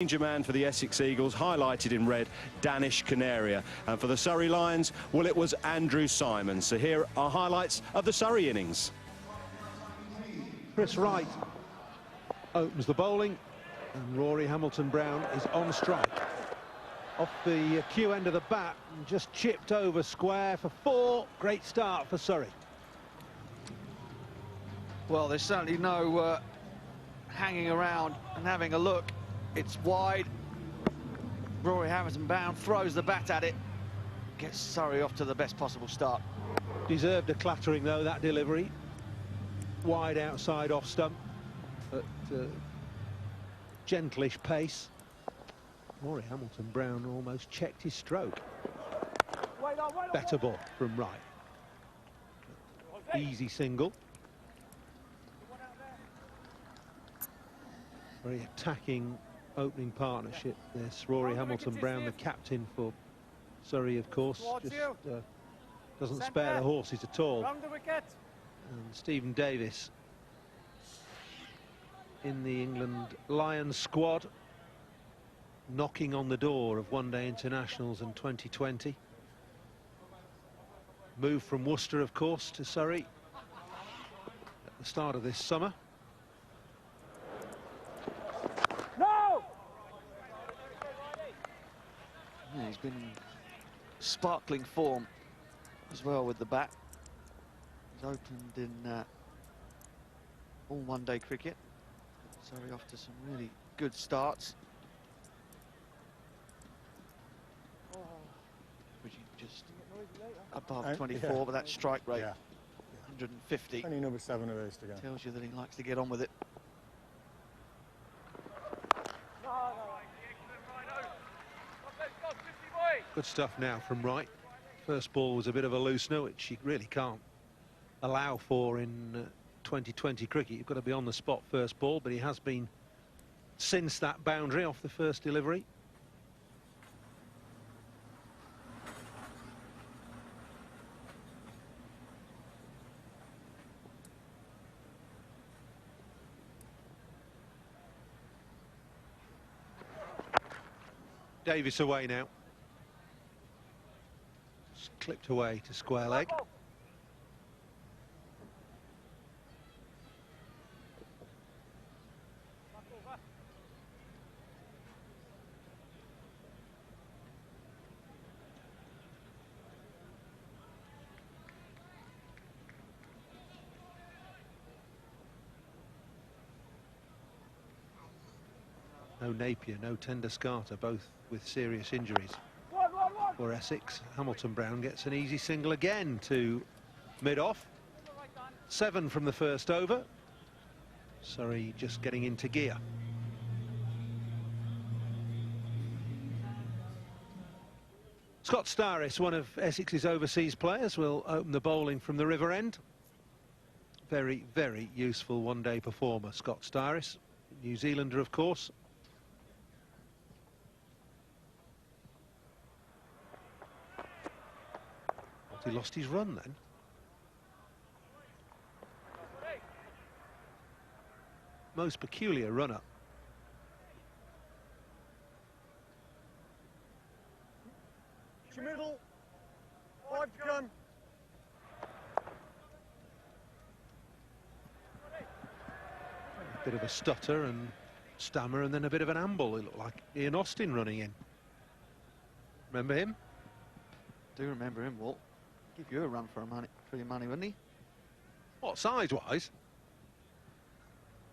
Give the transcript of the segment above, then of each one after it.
Danger man for the Essex Eagles, highlighted in red, Danish Canaria. And for the Surrey Lions, well, it was Andrew Simon. So here are highlights of the Surrey innings. Chris Wright opens the bowling, and Rory Hamilton-Brown is on strike. Off the cue end of the bat, and just chipped over square for 4. Great start for Surrey. Well, there's certainly no hanging around and having a look. It's wide. Rory Hamilton-Brown throws the bat at it. Gets Surrey off to the best possible start. Deserved a clattering, though, that delivery. Wide outside off stump, at gentlish pace. Rory Hamilton-Brown almost checked his stroke. Better ball from Wright. Easy single. Very attacking opening partnership. This Rory Hamilton-Brown, the captain for Surrey, of course, just doesn't spare the horses at all. And Stephen Davis in the England Lions squad, knocking on the door of one-day internationals in 2020. Moved from Worcester, of course, to Surrey at the start of this summer. Yeah, he's been in sparkling form as well with the bat. He's opened in all one-day cricket. Surrey off to some really good starts. Which he just above 24, but that strike rate, 150. Only number 7 of those to go. Tells you that he likes to get on with it. Good stuff now from Wright. First ball was a bit of a loosener, which he really can't allow for in 2020 cricket. You've got to be on the spot first ball, but he has been since that boundary off the first delivery. Davis away now. Clipped away to square leg. No Napier, no Tender Scarter, both with serious injuries for Essex. Hamilton-Brown gets an easy single again to mid-off. 7 from the first over. Surrey just getting into gear. Scott Styris, one of Essex's overseas players, will open the bowling from the river end. Very, very useful one-day performer, Scott Styris. New Zealander, of course. He lost his run then. Most peculiar runner. Middle, 5 to come. A bit of a stutter and stammer, and then a bit of an amble. It looked like Ian Austin running in. Remember him? Do remember him, Walt. Give you a run for your money, wouldn't he? What, size-wise?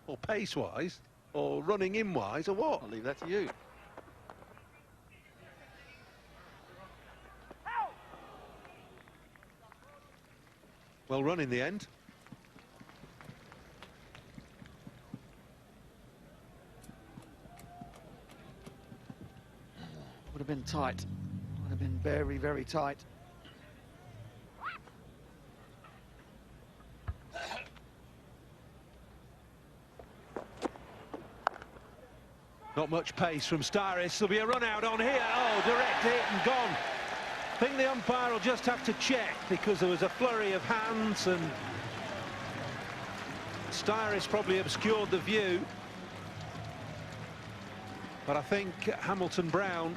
Or pace-wise? Or running in-wise, or what? I'll leave that to you. Well run in the end. Would have been tight. Would have been very, very tight. Not much pace from Styris. There'll be a run out on here. Oh, direct hit and gone. I think the umpire will just have to check, because there was a flurry of hands and Styris probably obscured the view. But I think Hamilton Brown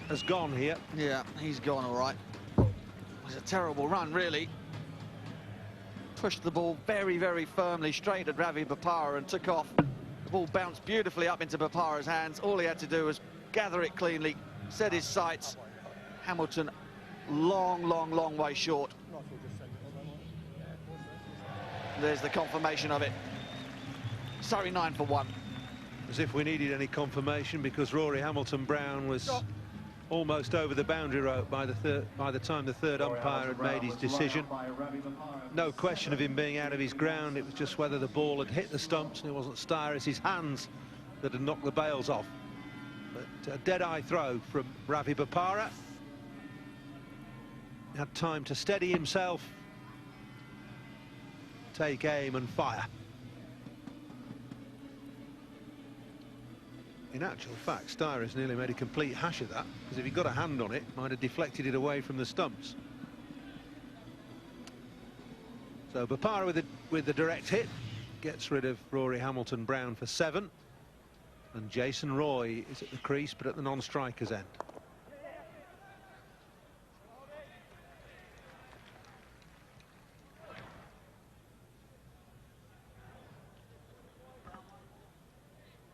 has gone here. Yeah, he's gone all right. It was a terrible run, really. Pushed the ball very, very firmly straight at Ravi Bopara and took off. The ball bounced beautifully up into Bopara's hands. All he had to do was gather it cleanly, set his sights. Hamilton, long way short. There's the confirmation of it. Surrey 9 for 1. As if we needed any confirmation, because Rory Hamilton Brown was almost over the boundary rope by the time the third umpire had made his decision. No question of him being out of his ground. It was just whether the ball had hit the stumps, and it wasn't Styris' hands that had knocked the bails off. But a dead-eye throw from Ravi Bopara. Had time to steady himself, take aim and fire. In actual fact, Styris nearly made a complete hash of that, because if he got a hand on it, might have deflected it away from the stumps. So Bopara with the direct hit gets rid of Rory Hamilton Brown for 7, and Jason Roy is at the crease but at the non-striker's end.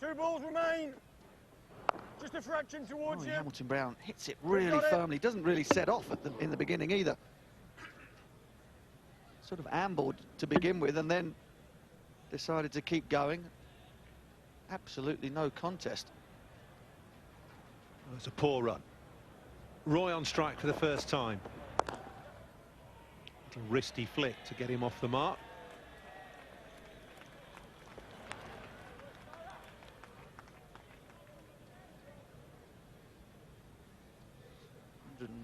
Two balls remain. Just a fraction towards you. Hamilton Brown hits it really firmly. Doesn't really set off in the beginning either. Sort of ambled to begin with and then decided to keep going. Absolutely no contest. Well, it's a poor run. Roy on strike for the first time. Little wristy flick to get him off the mark.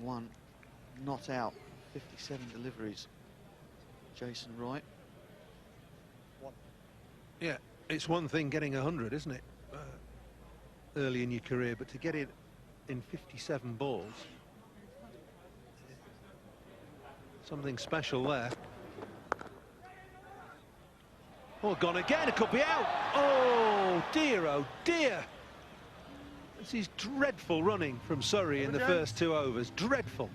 One not out, 57 deliveries. Jason Roy. Yeah, it's one thing getting 100, isn't it? Early in your career, but to get it in 57 balls, something special there. Oh, gone again. It could be out. Oh dear, oh dear. This is dreadful running from Surrey in the first 2 overs. Dreadful.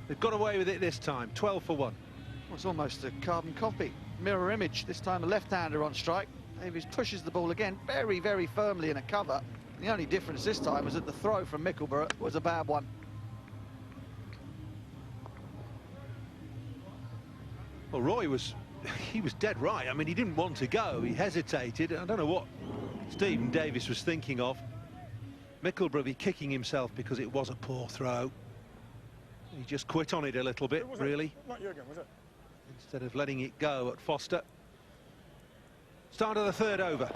They've got away with it this time. 12 for 1. Well, it's almost a carbon copy, mirror image. This time a left-hander on strike. Davies pushes the ball again very, very firmly in a cover. The only difference this time was that the throw from Mickleborough was a bad one. Well, Roy was dead right. I mean, he didn't want to go. He hesitated. I don't know what Stephen Davis was thinking of. Mickleborough be kicking himself because it was a poor throw. He just quit on it a little bit, really. Not you again, was it? Instead of letting it go at Foster. Start of the third over.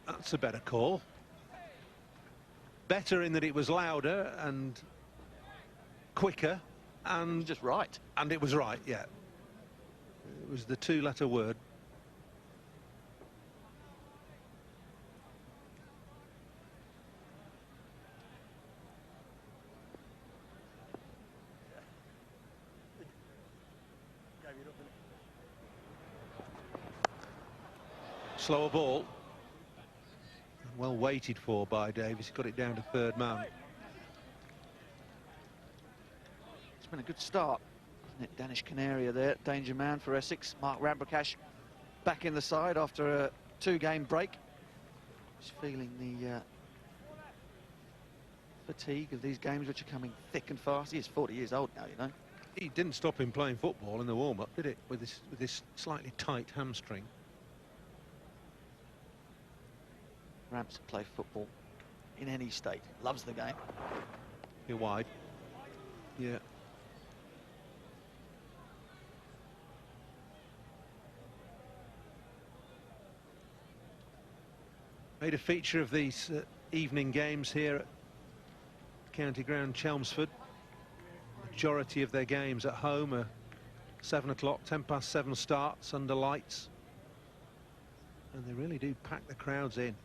That's a better call. Better in that it was louder and quicker and Just right. And it was right, yeah. It was the 2-letter word. Slower ball. Well waited for by Davis. He got it down to third man. It's been a good start, isn't it? Danish Canaria there, danger man for Essex. Mark Rambrakash back in the side after a 2-game break. He's feeling the fatigue of these games, which are coming thick and fast. He is 40 years old now, you know. He didn't stop him playing football in the warm-up, did it? With this slightly tight hamstring. Ramps play football in any state. Loves the game. You're wide. Yeah. Made a feature of these evening games here at County Ground Chelmsford. Majority of their games at home are 7 o'clock, 7:10 starts under lights. And they really do pack the crowds in.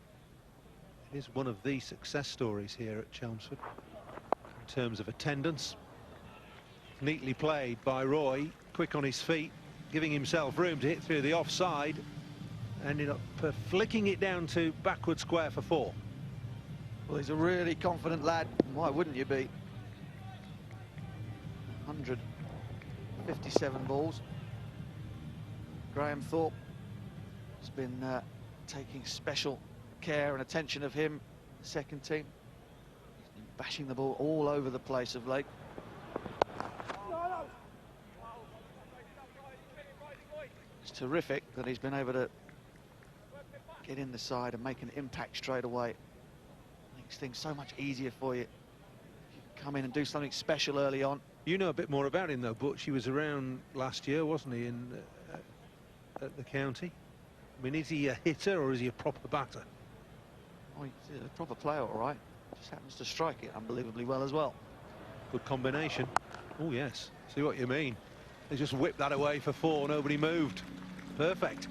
It is one of the success stories here at Chelmsford in terms of attendance. Neatly played by Roy, quick on his feet, giving himself room to hit through the offside. ended up flicking it down to backward square for 4. Well, he's a really confident lad. Why wouldn't you be? 157 balls. Graham Thorpe has been taking special care and attention of him, the second team. He's been bashing the ball all over the place of late. It's terrific that he's been able to get in the side and make an impact straight away. Makes things so much easier for you. You can come in and do something special early on. You know a bit more about him though, Butch. He was around last year, wasn't he, in at the county? I mean, is he a hitter or is he a proper batter? Oh, he's a proper player, all right. Just happens to strike it unbelievably well as well. Good combination. Oh, yes. See what you mean. They just whipped that away for 4. Nobody moved. Perfect.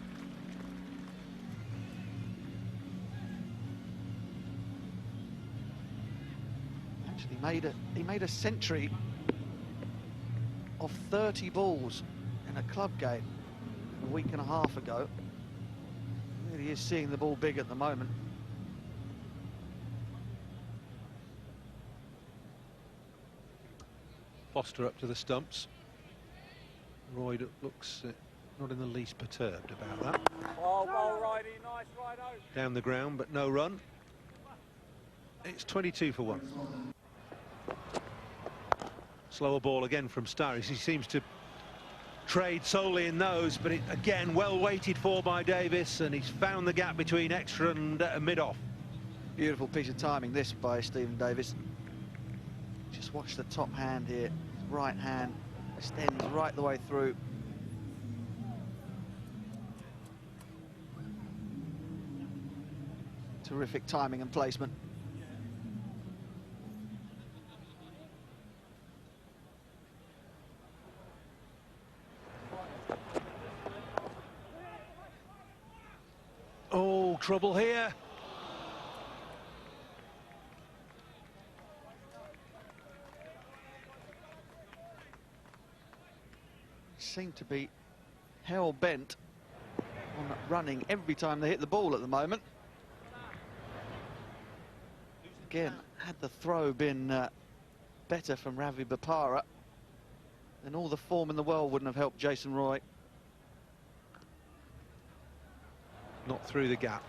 Actually, he made a century of 30 balls in a club game a week and a half ago. Really is seeing the ball big at the moment. Foster up to the stumps. Roy looks not in the least perturbed about that. Oh, well, righty, nice right out. Down the ground, but no run. It's 22 for 1. Slower ball again from Styris. He seems to trade solely in those, but it, again, well waited for by Davis, and he's found the gap between extra and mid-off. Beautiful piece of timing, this, by Stephen Davis. Just watch the top hand here. His right hand extends right the way through. Terrific timing and placement. Oh, trouble here. Seem to be hell-bent on running every time they hit the ball at the moment. Again, had the throw been better from Ravi Bopara, then all the form in the world wouldn't have helped Jason Roy. Not through the gap.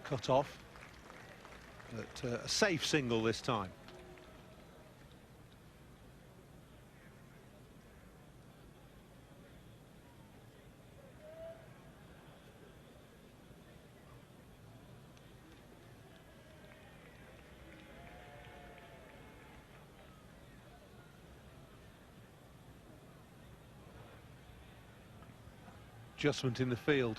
Cut off. But a safe single this time. Adjustment in the field.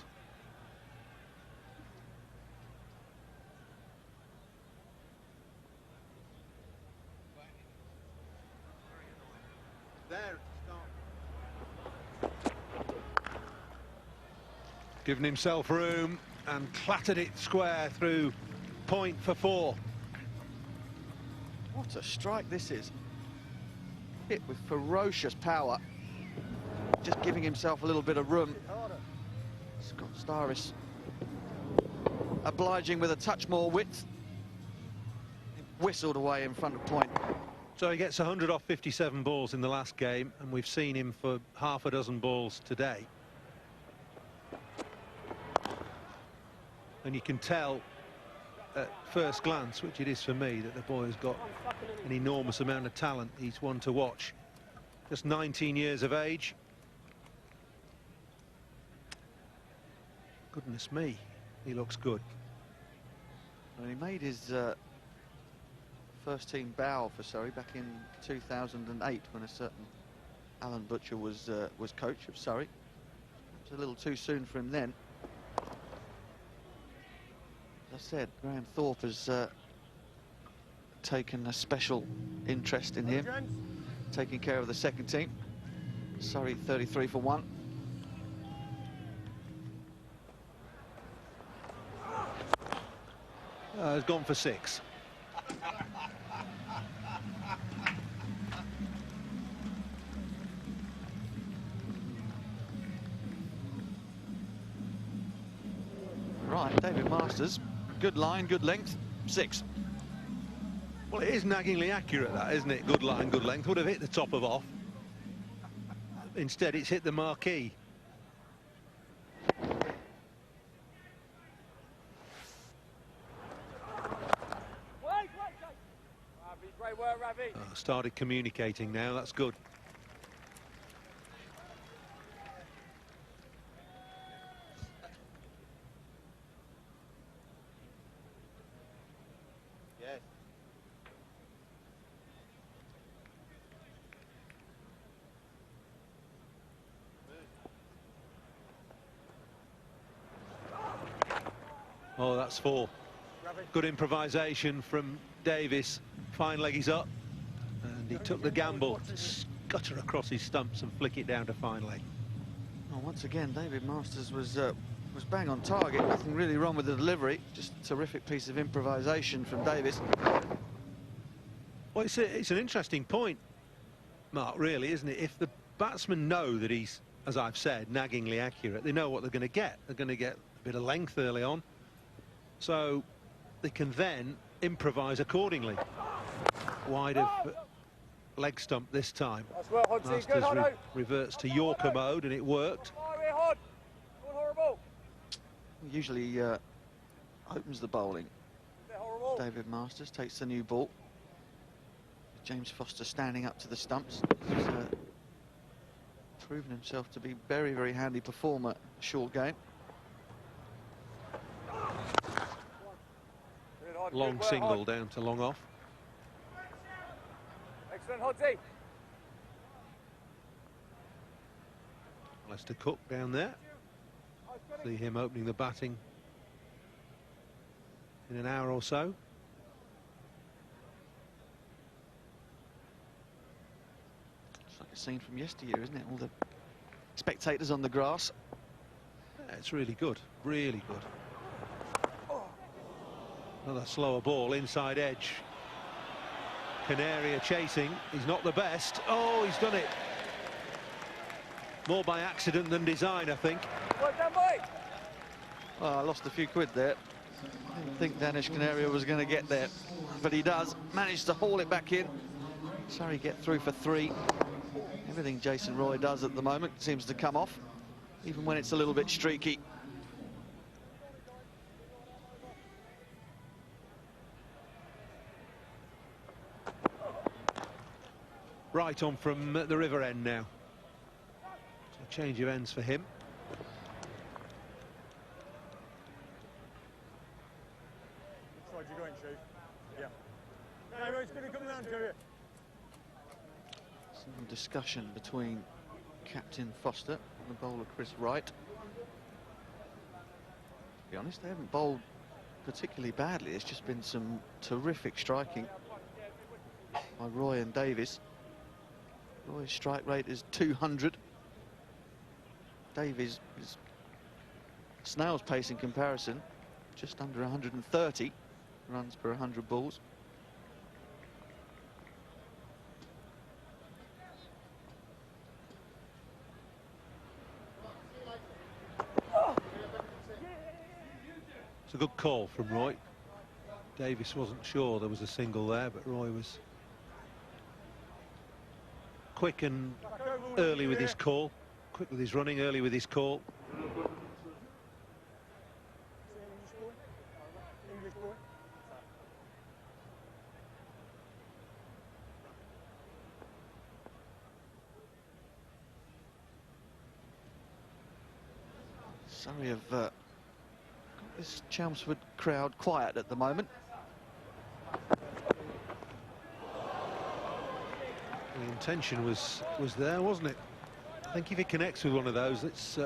Given himself room and clattered it square through point for 4. What a strike this is. Hit with ferocious power. Just giving himself a little bit of room. Scott Styris obliging with a touch more width. Whistled away in front of point. So he gets 100 off 57 balls in the last game, and we've seen him for half a dozen balls today. And you can tell at first glance, which it is for me, that the boy has got an enormous amount of talent. He's one to watch. Just 19 years of age. Goodness me, he looks good. And he made his first team bow for Surrey back in 2008 when a certain Alan Butcher was coach of Surrey. It was a little too soon for him then. As I said, Graham Thorpe has taken a special interest in him, taking care of the second team. Surrey 33 for 1. Has gone for 6. line, David Masters, good line, good length, 6. Well, it is naggingly accurate, that, isn't it? Good line, good length. Would have hit the top of off. Instead, it's hit the marquee. Great work, Ravi. Started communicating now, that's good. Yes. Oh, that's 4. Good improvisation from Davis. Fine leggies up, and he took the gamble to scutter across his stumps and flick it down to fine leg. Well, once again, David Masters was bang on target. Nothing really wrong with the delivery. Just a terrific piece of improvisation from Davis. Well, it's an interesting point, Mark, really, isn't it? If the batsmen know that he's, as I've said, naggingly accurate, they know what they're going to get. They're going to get a bit of length early on, so they can then improvise accordingly. Wide of leg stump this time. Masters reverts to Yorker mode, and it worked. Usually opens the bowling. David Masters takes the new ball. James Foster standing up to the stumps. He's proven himself to be very, very handy performer. Short game. Long single down to long off. Excellent, Hodgie. Lester Cook down there. See him opening the batting in an hour or so. It's like a scene from yesteryear, isn't it? All the spectators on the grass. Yeah, it's really good, really good. Another slower ball, inside edge. Canaria chasing, he's not the best. Oh, he's done it. More by accident than design, I think. Well, I lost a few quid there. I didn't think Danish Canaria was going to get there, but he does. Managed to haul it back in. Surrey get through for 3. Everything Jason Roy does at the moment seems to come off, even when it's a little bit streaky. Right on from the river end now. So a change of ends for him. Which side you going, Chief? Yeah. No, it's going to come round to you. Some discussion between Captain Foster and the bowler Chris Wright. To be honest, they haven't bowled particularly badly. It's just been some terrific striking by Roy and Davis. Roy's strike rate is 200. Davies is snail's pace in comparison, just under 130 runs per 100 balls. It's a good call from Roy. Davis wasn't sure there was a single there, but Roy was quick and early with his call. Quick with his running, early with his call. English boy. Surrey have got this Chelmsford crowd quiet at the moment. The intention was there, wasn't it? I think if he connects with one of those, it's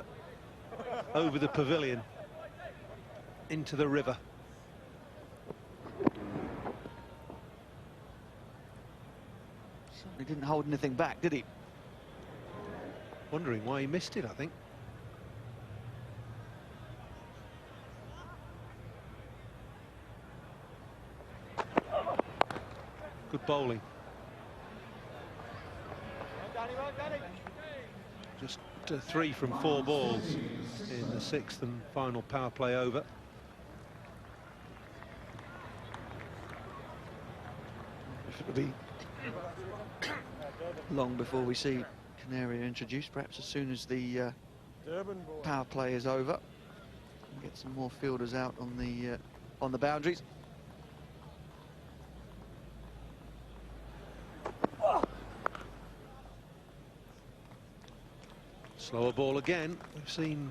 over the pavilion into the river. He didn't hold anything back, did he? Wondering why he missed it, I think. Good bowling. Just 3 from 4 balls in the 6th and final power play over. it'll be long before we see Canaria introduced, perhaps as soon as the power play is over. And get some more fielders out on the boundaries. Slower ball again. We've seen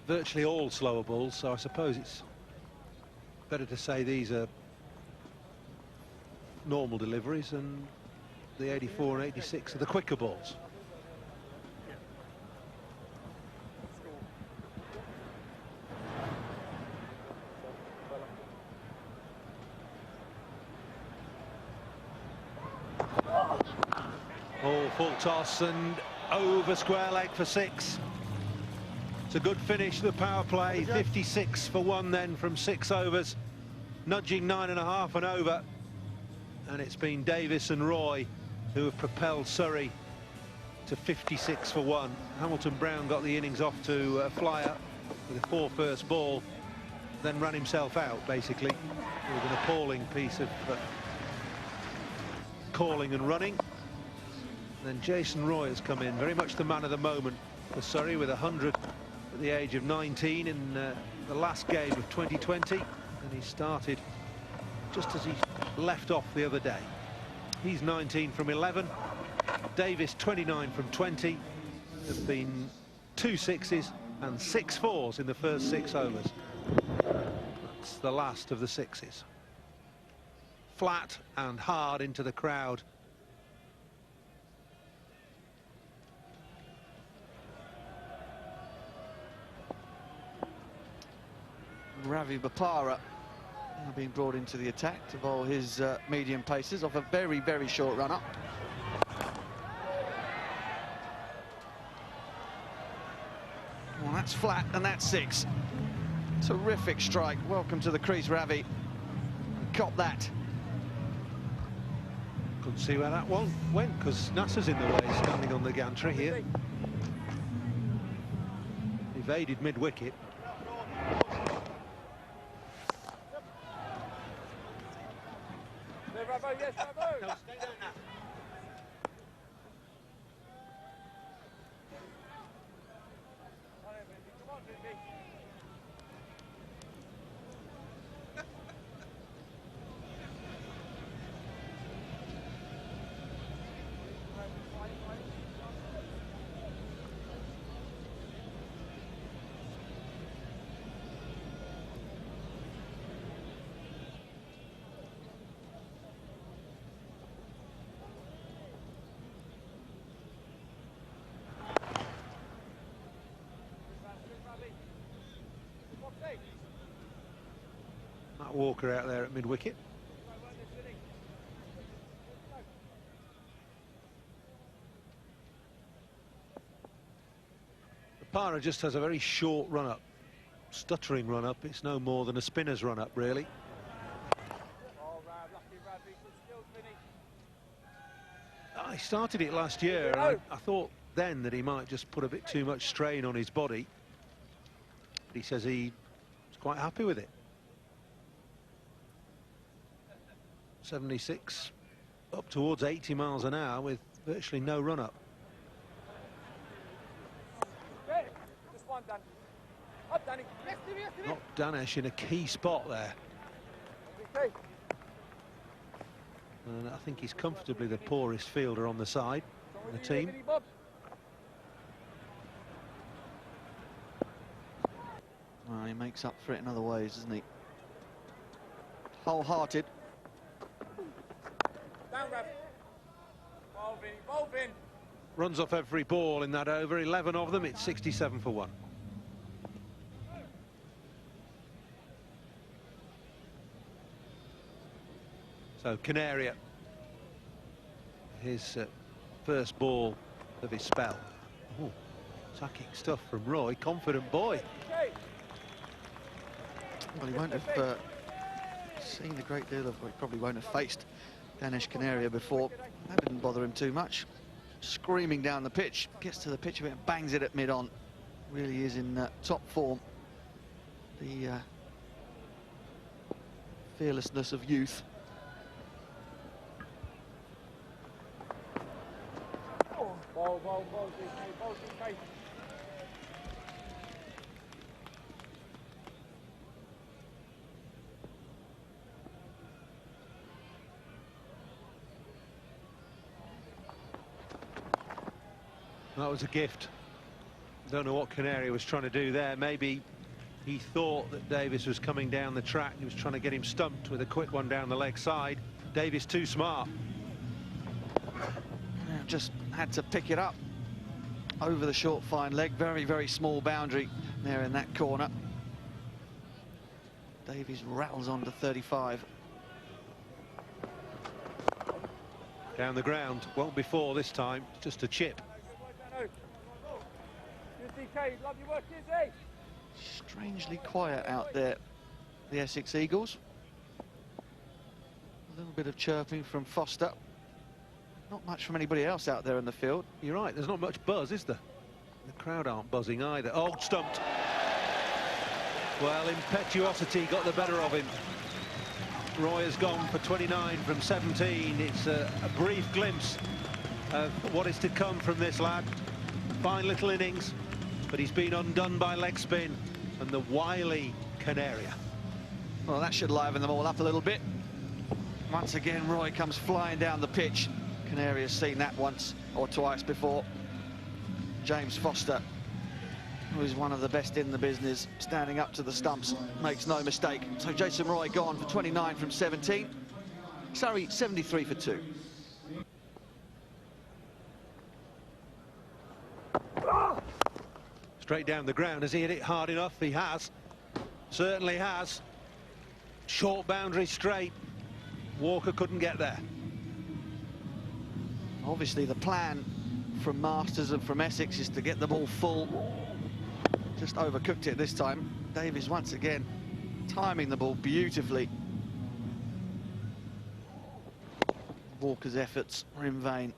virtually all slower balls, so I suppose it's better to say these are normal deliveries, and the 84 and 86 are the quicker balls. Oh, full toss and over square leg for 6. It's a good finish, the power play. 56 for 1 then from 6 overs, nudging 9.5 and over. And it's been Davis and Roy who have propelled Surrey to 56 for 1. Hamilton Brown got the innings off to a flyer with a 4 first ball, then ran himself out basically with an appalling piece of calling and running. Then Jason Roy has come in, very much the man of the moment for Surrey, with 100 at the age of 19 in the last game of 2020, and he started just as he left off the other day. He's 19 from 11, Davis 29 from 20. There's been 2 sixes and 6 fours in the first 6 overs. That's the last of the 6s. Flat and hard into the crowd. Ravi Bopara now being brought into the attack to bowl his medium paces off a very, very short run-up. Well, that's flat, and that's 6. Terrific strike. Welcome to the crease, Ravi. Cop that. Couldn't see where that one went because Nasser's in the way, standing on the gantry here. Evaded mid-wicket. Yes, Bravo. No, stay there now. Come on, baby. Matt Walker out there at mid-wicket. Bopara just has a very short run-up, stuttering run-up. It's no more than a spinner's run-up, really. I started it last year, and I thought then that he might just put a bit too much strain on his body. But he says he's quite happy with it. 76 up towards 80 miles an hour with virtually no run-up. Not Danish in a key spot there. And I think he's comfortably the poorest fielder on the side, on the team. Well, he makes up for it in other ways, doesn't he? Wholehearted. Runs off every ball in that over, 11 of them. It's 67 for 1. So Canaria, his first ball of his spell. Ooh, attacking stuff from Roy, confident boy. Well, he won't have seen a great deal of, well, he probably won't have faced Danish Canaria before. That didn't bother him too much. Screaming down the pitch, gets to the pitch a bit, bangs it at mid-on. Really is in top form. The fearlessness of youth. That was a gift. Don't know what Canary was trying to do there. Maybe he thought that Davis was coming down the track. He was trying to get him stumped with a quick one down the leg side. Davis too smart. Just had to pick it up over the short fine leg. Very, very small boundary there in that corner. Davies rattles on to 35. Down the ground. Won't be four this time. Just a chip. Strangely quiet out there, the Essex Eagles. A little bit of chirping from Foster. Not much from anybody else out there in the field. You're right, there's not much buzz, is there? The crowd aren't buzzing either. Oh, stumped. Well, impetuosity got the better of him. Roy has gone for 29 from 17. It's a brief glimpse of what is to come from this lad. Fine little innings, but he's been undone by leg spin and the wily Canaria. Well, that should liven them all up a little bit. Once again, Roy comes flying down the pitch. Canary has seen that once or twice before. James Foster, who is one of the best in the business, standing up to the stumps, makes no mistake. So Jason Roy gone for 29 from 17. Surrey 73 for 2. Straight down the ground. Has he hit it hard enough? He has. Certainly has. Short boundary straight. Walker couldn't get there. Obviously, the plan from Masters and from Essex is to get the ball full. Just overcooked it this time. Davies once again timing the ball beautifully. Walker's efforts were in vain.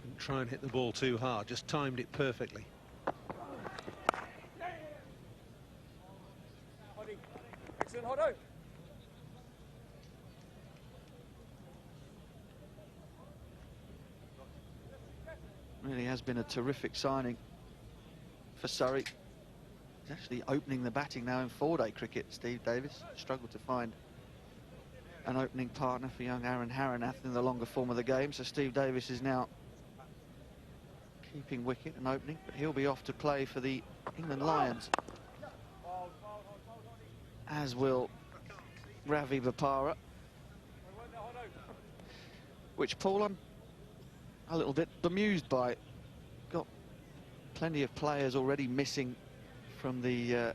Didn't try and hit the ball too hard, just timed it perfectly. Really has been a terrific signing for Surrey. He's actually opening the batting now in four-day cricket, Steve Davis. Struggled to find an opening partner for young Aaron Harranath in the longer form of the game, so Steve Davis is now keeping wicket and opening, but he'll be off to play for the England Lions, as will Ravi Bopara. Which, Paul, I'm a little bit bemused by. Got plenty of players already missing from the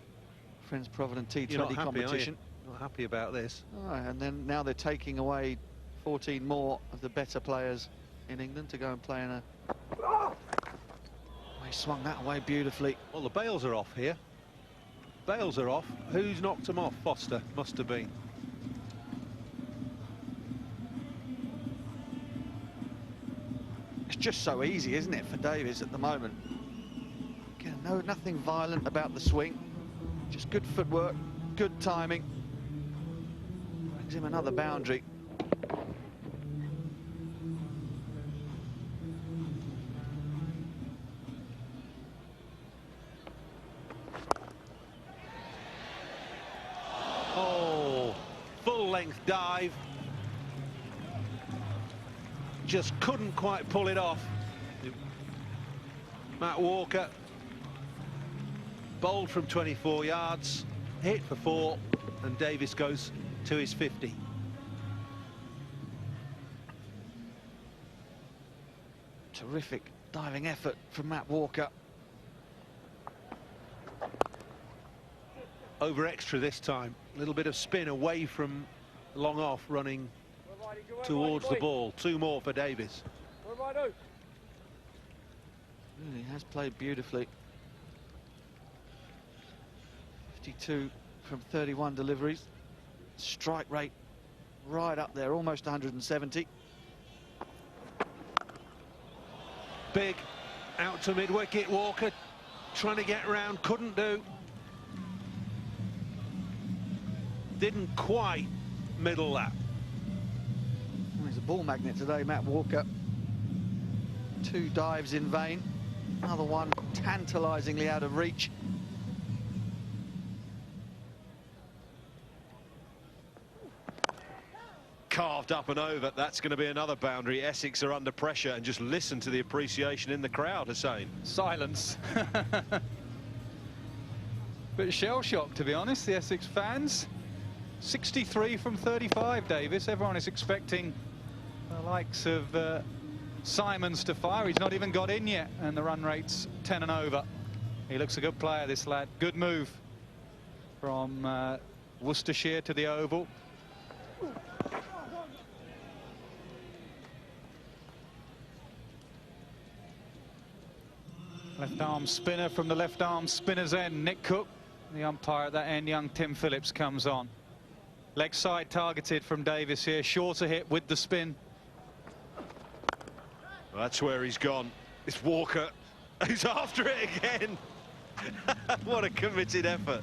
Friends Provident T20 competition. Not happy about this. Oh, and then now they're taking away 14 more of the better players in England to go and play in a... He swung that away beautifully. Well, the bails are off here. Bails are off. Who's knocked them off? Foster must have been. It's just so easy, isn't it, for Davies at the moment? Again, no, nothing violent about the swing. Just good footwork, good timing. Brings him another boundary. Oh, full-length dive. Just couldn't quite pull it off. Matt Walker bowled from 24 yards, hit for 4, and Davis goes to his 50. Terrific diving effort from Matt Walker. Over extra this time. A little bit of spin away from long off, running towards the ball. 2 more for Davis. Really has played beautifully. 52 from 31 deliveries. Strike rate right up there, almost 170. Big out to mid-wicket. Walker trying to get round, couldn't do. Didn't quite middle that. He's a ball magnet today, Matt Walker. 2 dives in vain. Another one tantalisingly out of reach. Carved up and over. That's going to be another boundary. Essex are under pressure, and just listen to the appreciation in the crowd, Hussein. Silence. Bit shell-shocked, to be honest, the Essex fans. 63 from 35, Davis. Everyone is expecting the likes of Simons to fire. He's not even got in yet, and the run rate's 10 and over. He looks a good player, this lad. Good move from Worcestershire to the Oval. Left arm spinner from the left arm spinner's end. Nick Cook, the umpire at that end. Young Tim Phillips comes on. Leg side targeted from Davis here. Shorter hit with the spin. Well, that's where he's gone. It's Walker who's after it again. What a committed effort.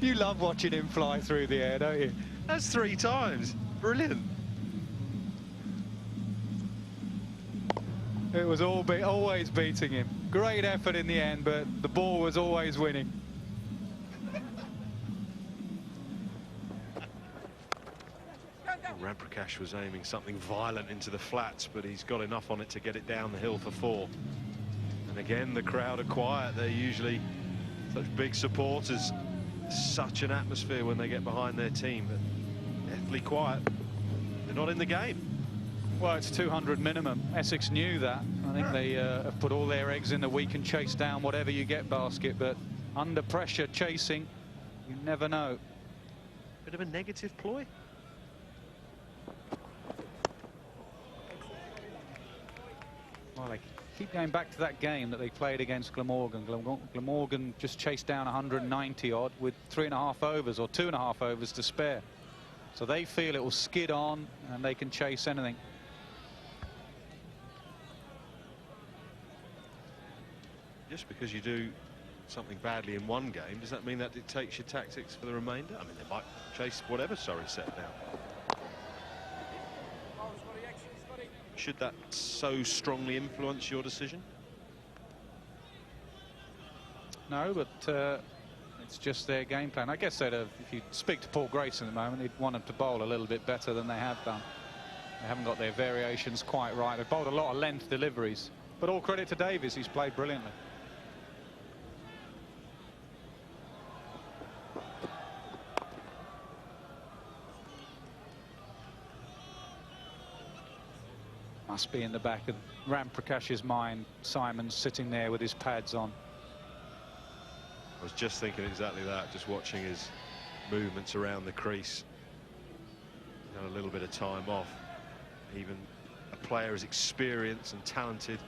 You love watching him fly through the air, don't you? That's 3 times. Brilliant. It was always beating him. Great effort in the end, but the ball was always winning. Ramprakash was aiming something violent into the flats, but he's got enough on it to get it down the hill for 4. And again, the crowd are quiet. They're usually such big supporters. Such an atmosphere when they get behind their team, but deathly quiet. They're not in the game. Well, it's 200 minimum. Essex knew that. I think they have put all their eggs in the we can chase down whatever you get basket, but under pressure chasing, you never know. Bit of a negative ploy. Well, they keep going back to that game that they played against Glamorgan. Glamorgan just chased down 190 odd with 3.5 overs or 2.5 overs to spare. So they feel it will skid on and they can chase anything. Just because you do something badly in one game, does that mean that dictates your tactics for the remainder? I mean, they might chase whatever Surrey set down. Should that so strongly influence your decision? No, but it's just their game plan. I guess they'd have, if you speak to Paul Grayson at the moment, they'd want them to bowl a little bit better than they have done. They haven't got their variations quite right. They've bowled a lot of length deliveries, but all credit to Davies. He's played brilliantly. Must be in the back of Ramprakash's mind. Simons sitting there with his pads on. I was just thinking exactly that, just watching his movements around the crease. He had a little bit of time off. Even a player as experienced and talented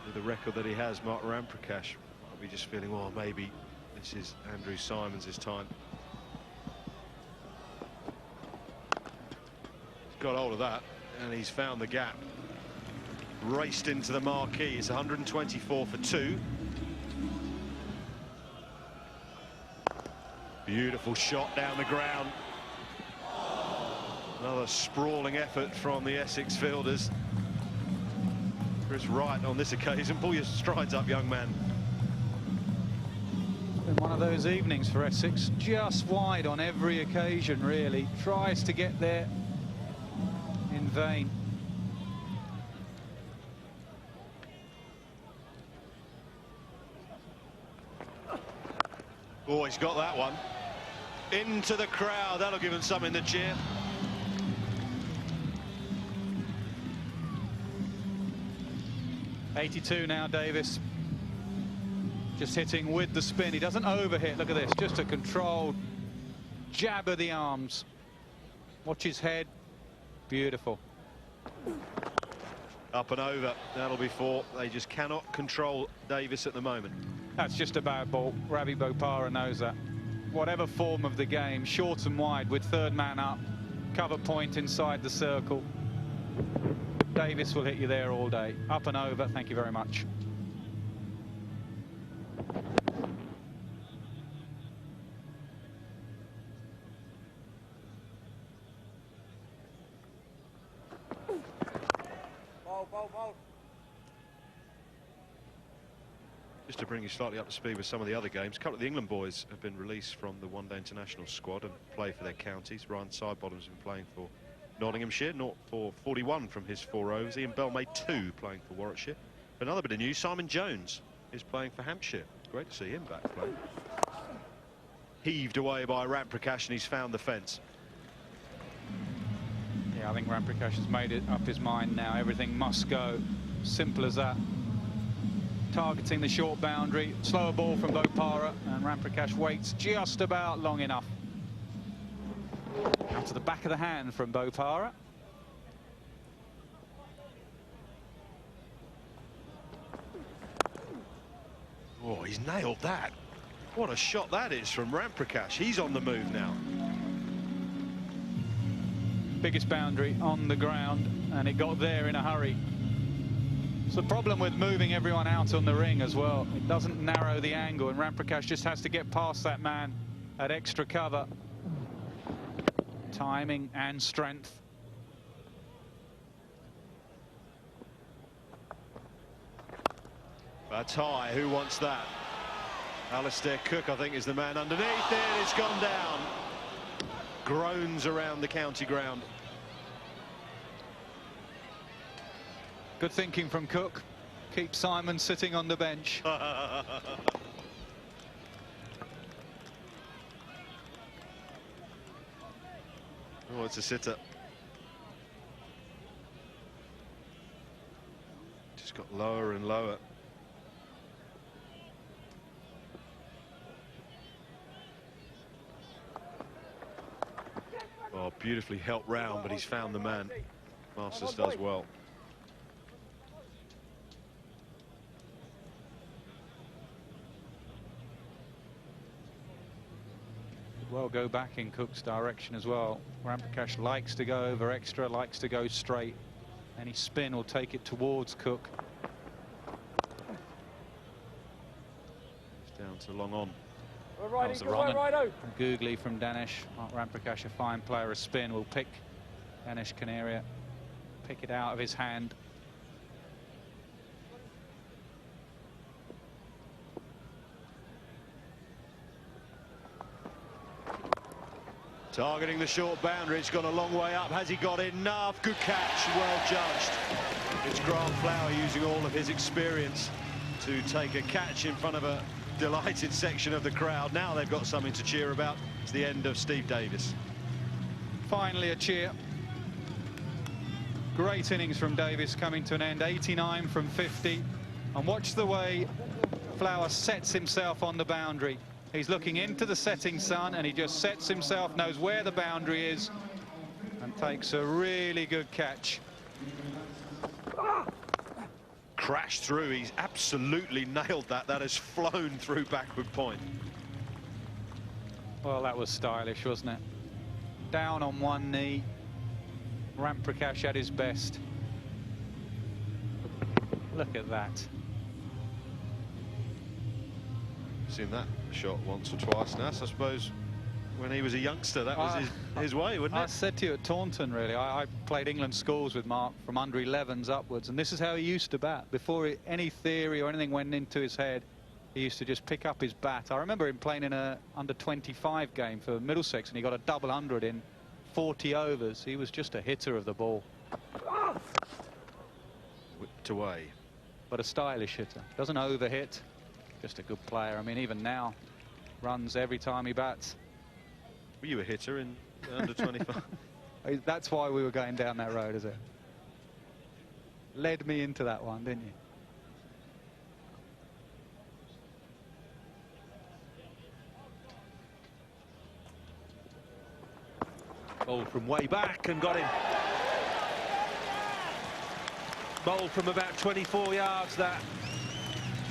with the record that he has, Mark Ramprakash, might be just feeling, well, maybe this is Andrew Simons' time. He's got hold of that, and he's found the gap. Raced into the marquee. It's 124 for 2. Beautiful shot down the ground. Another sprawling effort from the Essex fielders. Chris Wright on this occasion. Pull your strides up, young man. Been one of those evenings for Essex. Just wide on every occasion, really. Tries to get there in vain. Oh, he's got that one. Into the crowd. That'll give him something to cheer. .82 now, Davis. Just hitting with the spin. He doesn't overhit. Look at this. Just a controlled jab of the arms. Watch his head. Beautiful. Up and over. That'll be 4. They just cannot control Davis at the moment. That's just a bad ball. Ravi Bopara knows that. Whatever form of the game, short and wide with third man up, cover point inside the circle. Davis will hit you there all day. Up and over. Thank you very much. Ball. Just to bring you slightly up to speed with some of the other games, a couple of the England boys have been released from the one-day international squad and play for their counties. Ryan Sidebottom's been playing for Nottinghamshire, 0 for 41 from his 4 overs. Ian Bell made 2 playing for Warwickshire. Another bit of news, Simon Jones is playing for Hampshire. Great to see him back playing. Heaved away by Ramprakash, and he's found the fence. Yeah, I think Ramprakash has made it up his mind now. Everything must go. Simple as that. Targeting the short boundary, slower ball from Bopara, and Ramprakash waits just about long enough. Out to the back of the hand from Bopara. Oh, he's nailed that. What a shot that is from Ramprakash. He's on the move now. Biggest boundary on the ground, and it got there in a hurry. It's the problem with moving everyone out on the ring as well. It doesn't narrow the angle, and Ramprakash just has to get past that man at extra cover. Timing and strength. That's high. Who wants that? Alistair Cook, I think, is the man underneath it. It's gone down. Groans around the county ground. Good thinking from Cook. Keep Simon sitting on the bench. Oh, it's a sitter. Just got lower and lower. Oh, beautifully helped round, but he's found the man. Masters does well. Well, go back in Cook's direction as well. Ramprakash likes to go over extra, likes to go straight. Any spin will take it towards Cook. It's down to long on. That was the wrong one. Googly from Danesh. Mark Ramprakash, a fine player. A spin will pick Danesh Canaria, pick it out of his hand. Targeting the short boundary, it's gone a long way up. Has he got enough? Good catch, well judged. It's Grant Flower using all of his experience to take a catch in front of a delighted section of the crowd. Now they've got something to cheer about. It's the end of Steve Davis. Finally a cheer. Great innings from Davis coming to an end. 89 from 50. And watch the way Flower sets himself on the boundary. He's looking into the setting sun, and he just sets himself, knows where the boundary is, and takes a really good catch. Crashed through. He's absolutely nailed that. That has flown through backward point. Well, that was stylish, wasn't it? Down on one knee. Ramprakash at his best. Look at that. Seen that shot once or twice now. So I suppose when he was a youngster, that was his way, wouldn't it? I said to you at Taunton, really, I played England schools with Mark from under 11s upwards, and this is how he used to bat. Before any theory or anything went into his head, he used to just pick up his bat. I remember him playing in a under-25 game for Middlesex, and he got a double 100 in 40 overs. He was just a hitter of the ball. Whipped away. But a stylish hitter. Doesn't overhit. Just a good player. I mean, even now, runs every time he bats. Were you a hitter in under 25? That's why we were going down that road, is it? Led me into that one, didn't you? Bowled from way back and got him. Bowled from about 24 yards, that.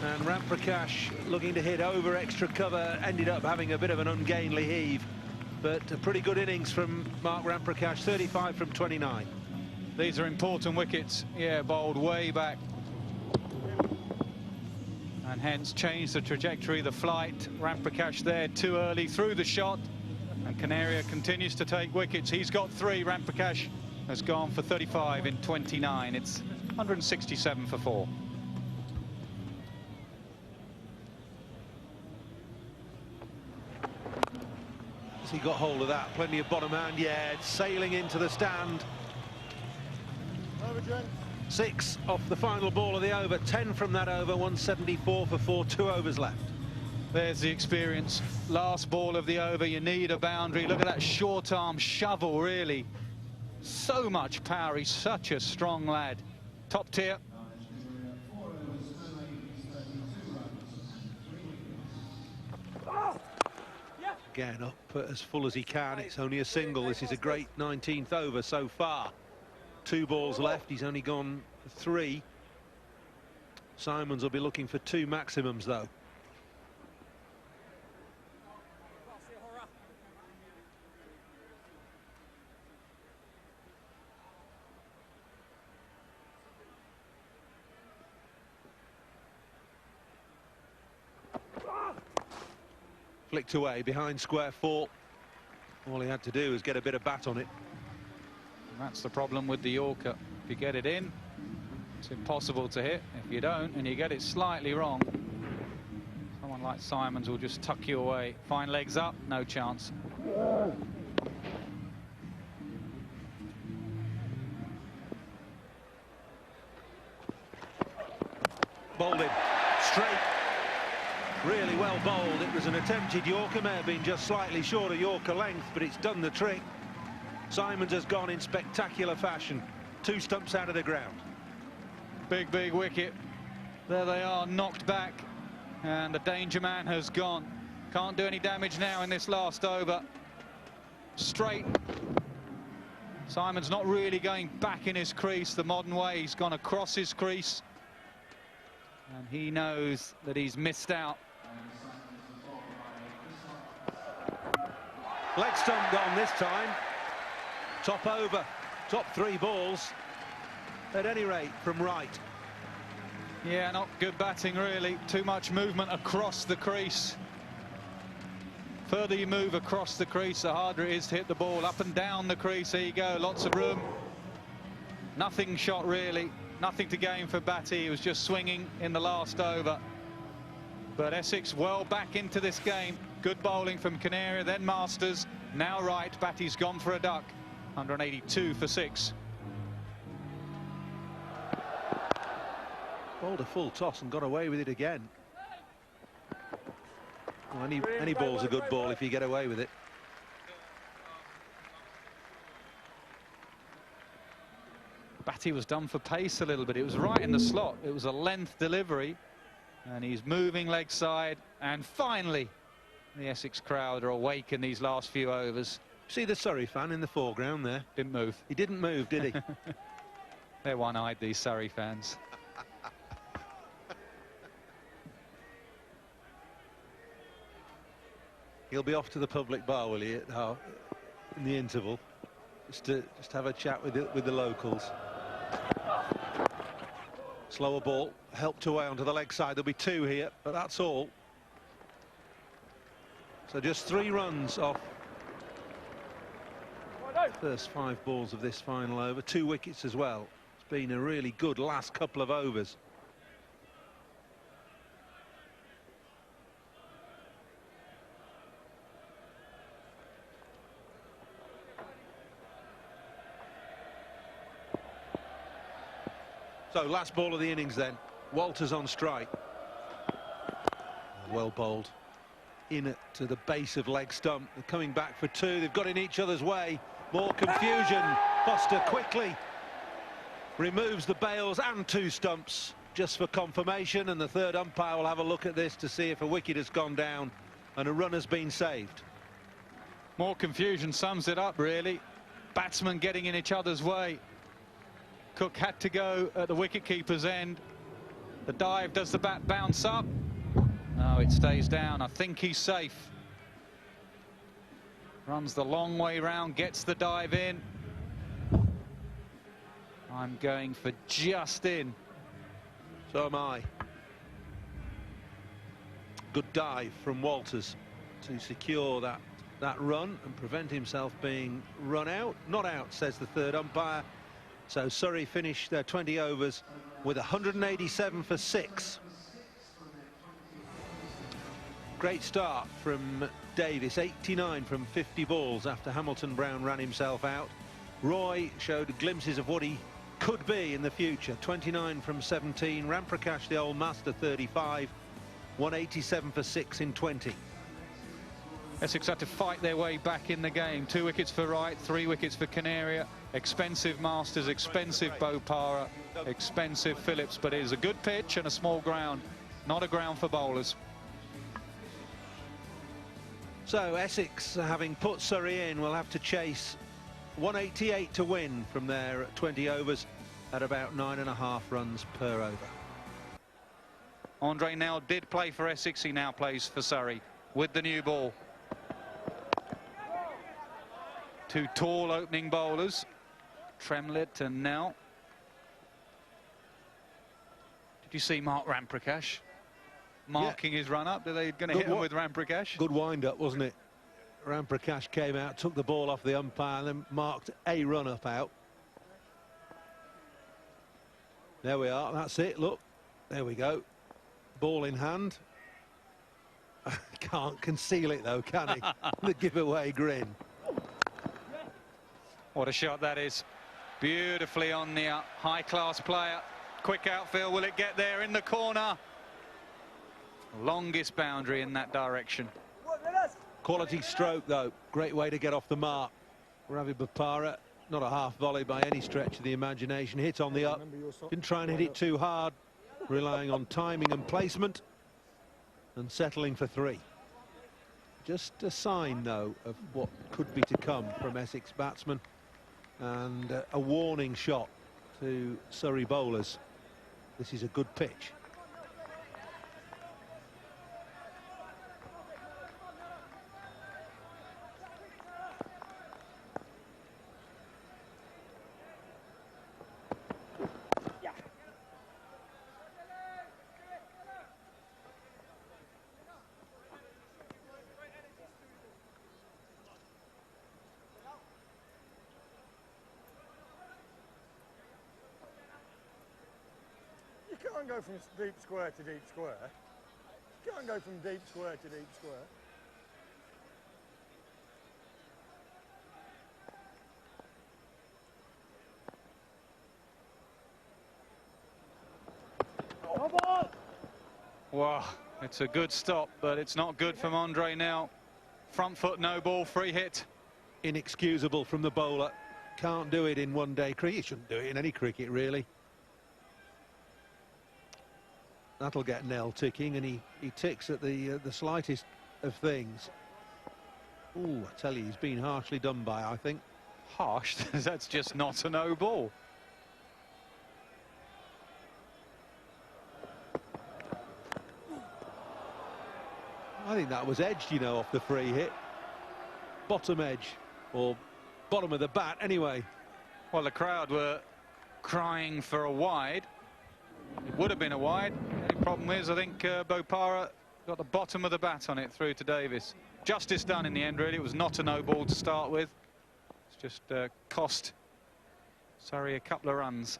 And Ramprakash looking to hit over extra cover, ended up having a bit of an ungainly heave. But a pretty good innings from Mark Ramprakash, 35 from 29. These are important wickets. Yeah, bowled way back. And hence changed the trajectory, the flight. Ramprakash there too early through the shot. And Canaria continues to take wickets. He's got 3. Ramprakash has gone for 35 in 29. It's 167 for 4. Has he got hold of that? Plenty of bottom hand. Yeah, it's sailing into the stand. Over, Jen. 6 off the final ball of the over. 10 from that over. 174 for 4. 2 overs left. There's the experience. Last ball of the over. You need a boundary. Look at that short arm shovel, really. So much power. He's such a strong lad. Top tier. Again, up as full as he can. It's only a single. This is a great 19th over so far. 2 balls left. He's only gone for 3. Simons will be looking for 2 maximums, though. Flicked away behind square 4. All he had to do was get a bit of bat on it. And that's the problem with the Yorker. If you get it in, it's impossible to hit. If you don't, and you get it slightly wrong, someone like Simons will just tuck you away. Fine legs up, no chance. Bowled him straight. Really well bowled. It was an attempted Yorker, may have been just slightly short of Yorker length, but it's done the trick. Simons has gone in spectacular fashion. 2 stumps out of the ground. Big, big wicket. There they are, knocked back. And the danger man has gone. Can't do any damage now in this last over. Straight. Simons not really going back in his crease the modern way. He's gone across his crease. And he knows that he's missed out. Leg stump gone this time. Top over. Top 3 balls. At any rate, from right. Yeah, not good batting, really. Too much movement across the crease. Further you move across the crease, the harder it is to hit the ball. Up and down the crease, there you go, lots of room. Nothing shot, really. Nothing to gain for Batty. He was just swinging in the last over. But Essex well back into this game. Good bowling from Canaria, then Masters. Now right, Batty's gone for a duck. 182 for 6. Bowled a full toss and got away with it again. Well, any ball's a good ball if you get away with it. Batty was done for pace a little bit. It was right in the slot. It was a length delivery. And he's moving leg side. And finally, the Essex crowd are awake in these last few overs. See the Surrey fan in the foreground there? Didn't move. He didn't move, did he? They're one-eyed, these Surrey fans. He'll be off to the public bar, will he, in the interval, just have a chat with the locals. Slower ball, helped away onto the leg side. There'll be 2 here, but that's all. So just 3 runs off first 5 balls of this final over. 2 wickets as well. It's been a really good last couple of overs. So last ball of the innings then. Walters on strike. Well bowled. In to the base of leg stump. They're coming back for 2. They've got in each other's way. More confusion. Foster quickly removes the bails and 2 stumps just for confirmation, and the third umpire will have a look at this to see if a wicket has gone down and a run has been saved. More confusion sums it up, really. Batsmen getting in each other's way. Cook had to go at the wicketkeeper's end. The dive, does the bat bounce up? No, it stays down. I think he's safe. Runs the long way round, gets the dive in. I'm going for just in. So am I. Good dive from Walters to secure that run and prevent himself being run out. Not out, says the third umpire. So Surrey finished their 20 overs with 187 for 6. Great start from Davis, 89 from 50 balls after Hamilton Brown ran himself out. Roy showed glimpses of what he could be in the future. 29 from 17. Ramprakash, the old master, 35. 187 for 6 in 20. Essex had to fight their way back in the game. 2 wickets for Wright, 3 wickets for Canaria. Expensive Masters, expensive Bopara, expensive Phillips, but it is a good pitch and a small ground, not a ground for bowlers. So Essex, having put Surrey in, will have to chase 188 to win from their 20 overs at about 9.5 runs per over. Andre Nell did play for Essex. He now plays for Surrey with the new ball. 2 tall opening bowlers, Tremlett and Nell. Did you see Mark Ramprakash marking his run up? Are they going to hit him with Ramprakash? Good wind up, wasn't it? Ramprakash came out, took the ball off the umpire and then marked a run up out. There we are, that's it, look, there we go. Ball in hand. Can't conceal it though, can he? The giveaway grin. What a shot that is. Beautifully on the high-class player. Quick outfield, will it get there in the corner? Longest boundary in that direction. Quality stroke though, great way to get off the mark. Ravi Bopara, not a half volley by any stretch of the imagination, hit on the up, didn't try and hit it too hard, relying on timing and placement and settling for 3. Just a sign though of what could be to come from Essex batsmen, and a warning shot to Surrey bowlers. This is a good pitch. You can't go from deep square to deep square. You can't go from deep square to deep square. Wow, it's a good stop, but it's not good from Andre now. Front foot, no ball, free hit. Inexcusable from the bowler. Can't do it in one-day cricket. You shouldn't do it in any cricket, really. That'll get Nell ticking, and he ticks at the slightest of things. Ooh, I tell you, he's been harshly done by, I think. Harsh? That's just not a no ball. I think that was edged, you know, off the free hit. Bottom edge, or bottom of the bat, anyway. Well, the crowd were crying for a wide. It would have been a wide. The only problem is, I think Bopara got the bottom of the bat on it through to Davis. Justice done in the end, really. It was not a no ball to start with. It's just cost Surrey a couple of runs.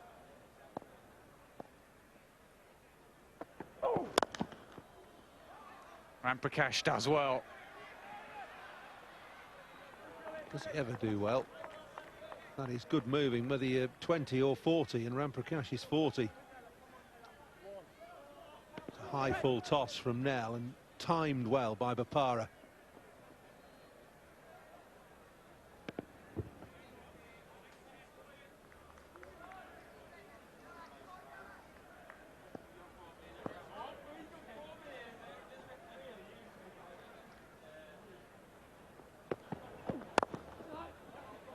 Ramprakash does well. Does he ever do well? That is good moving, whether you're 20 or 40, and Ramprakash is 40. It's a high full toss from Nell, and timed well by Bopara.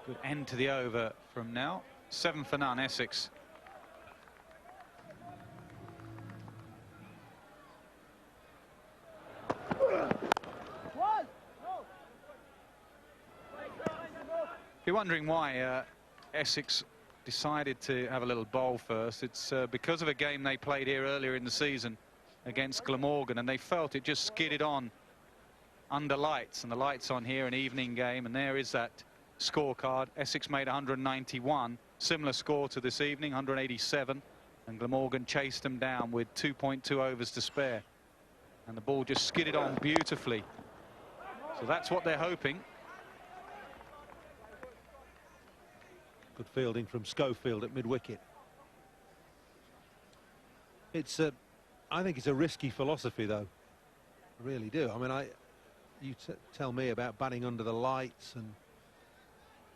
Good end to the over from now. 7 for none, Essex. If you're wondering why Essex decided to have a little bowl first, it's because of a game they played here earlier in the season against Glamorgan, and they felt it just skidded on under lights, and the lights on here, an evening game, and there is that scorecard. Essex made 191, similar score to this evening, 187, and Glamorgan chased them down with 2.2 overs to spare. And the ball just skidded on beautifully. So that's what they're hoping. Good fielding from Schofield at mid-wicket. I think it's a risky philosophy, though. I really do. I mean, you tell me about batting under the lights and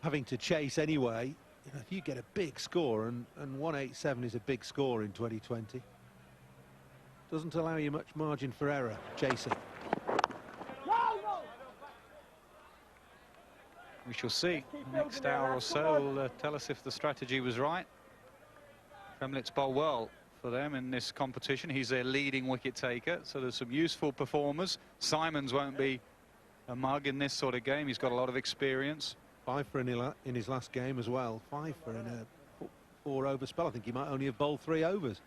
having to chase anyway. You know, if you get a big score, and 187 is a big score in 2020, doesn't allow you much margin for error chasing. We shall see. The next hour or so will tell us if the strategy was right. Tremlett's bowled well for them in this competition. He's their leading wicket taker, so there's some useful performers. Simons won't be a mug in this sort of game. He's got a lot of experience. 5 for in his last game as well. 5 for in a 4-over spell. I think he might only have bowled 3 overs.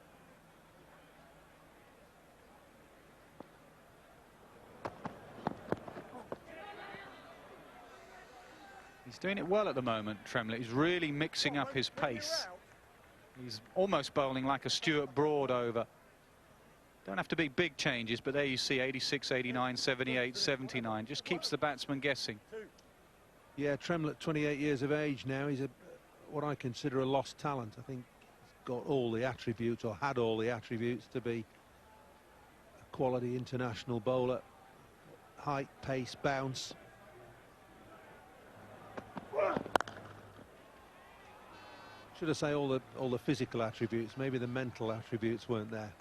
He's doing it well at the moment, Tremlett. He's really mixing up his pace. He's almost bowling like a Stuart Broad over. Don't have to be big changes, but there you see 86, 89, 78, 79. Just keeps the batsman guessing. Yeah, Tremlett, 28 years of age now. He's what I consider a lost talent. I think he's got all the attributes, or had all the attributes, to be a quality international bowler. Height, pace, bounce. Should I say all the physical attributes? Maybe the mental attributes weren't there.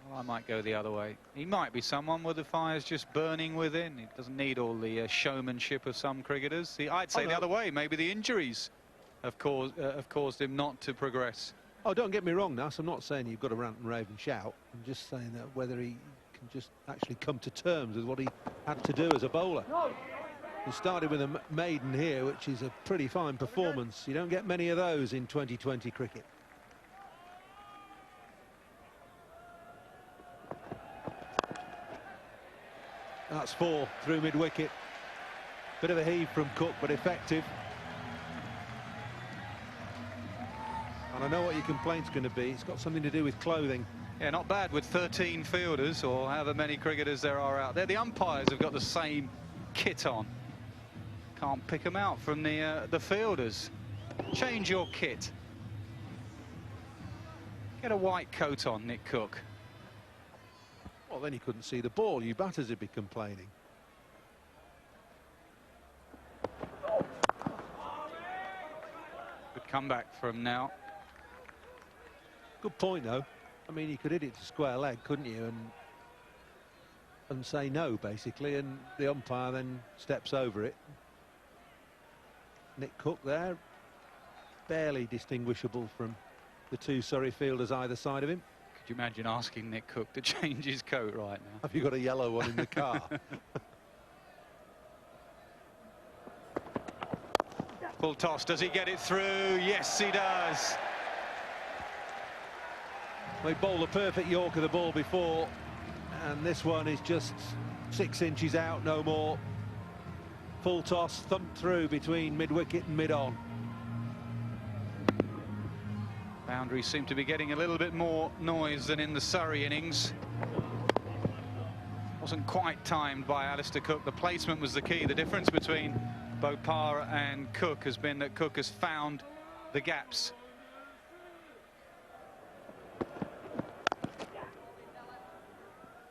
Well, I might go the other way. He might be someone where the fire's just burning within. He doesn't need all the showmanship of some cricketers. I'd say the other way. Maybe the injuries have caused him not to progress. Oh, don't get me wrong, Nas. I'm not saying you've got to rant and rave and shout. I'm just saying that whether he can just actually come to terms with what he had to do as a bowler. He started with a maiden here, which is a pretty fine performance. You don't get many of those in 2020 cricket. That's 4 through mid-wicket. Bit of a heave from Cook, but effective. And I know what your complaint's going to be. It's got something to do with clothing. Yeah, not bad with 13 fielders, or however many cricketers there are out there. The umpires have got the same kit on. Can't pick them out from the fielders. Change your kit. Get a white coat on, Nick Cook. Well, then he couldn't see the ball. You batters would be complaining. Good comeback from now. Good point, though. I mean, you could hit it to square leg, couldn't you? And say no, basically, and the umpire then steps over it. Nick Cook there, barely distinguishable from the 2 Surrey fielders either side of him. Could you imagine asking Nick Cook to change his coat right now? Have you got a yellow one in the car? Full toss, does he get it through? Yes, he does. They bowled a perfect Yorker the ball before, and this one is just 6 inches out, no more. Full toss, thumped through between mid-wicket and mid-on. Boundaries seem to be getting a little bit more noise than in the Surrey innings. Wasn't quite timed by Alistair Cook. The placement was the key. The difference between Bopara and Cook has been that Cook has found the gaps.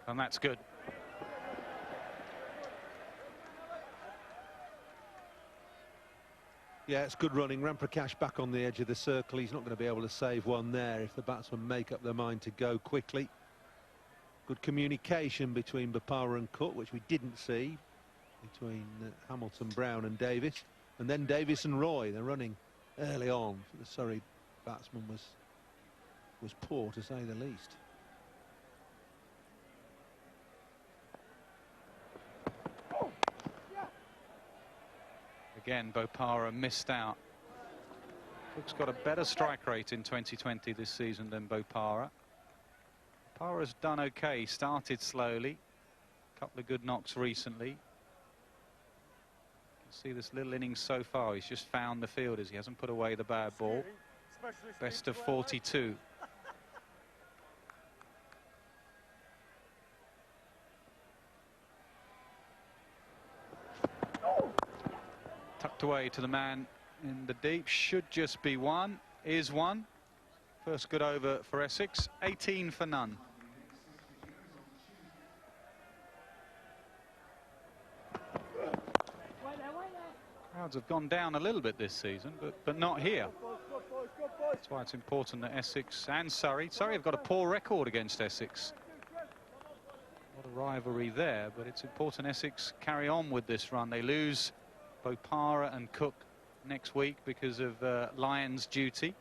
And that's good. Yeah, it's good running. Ramprakash back on the edge of the circle. He's not going to be able to save one there if the batsmen make up their mind to go quickly. Good communication between Bopara and Cook, which we didn't see, between Hamilton, Brown and Davis. And then Davis and Roy, they're running early on. For the Surrey batsman was poor, to say the least. Again, Bopara missed out. Cook's got a better strike rate in 2020 this season than Bopara. Bopara's done okay. He started slowly. A couple of good knocks recently. You can see this little innings so far. He's just found the fielders. He hasn't put away the bad ball. Best of 42. Knocked away to the man in the deep. Should just be one. Is one. First good over for Essex. 18 for none. Crowds have gone down a little bit this season, but not here. That's why it's important that Essex and Surrey have got a poor record against Essex. Not a rivalry there, but it's important Essex carry on with this run. They lose Bopara and Cook next week because of Lions duty.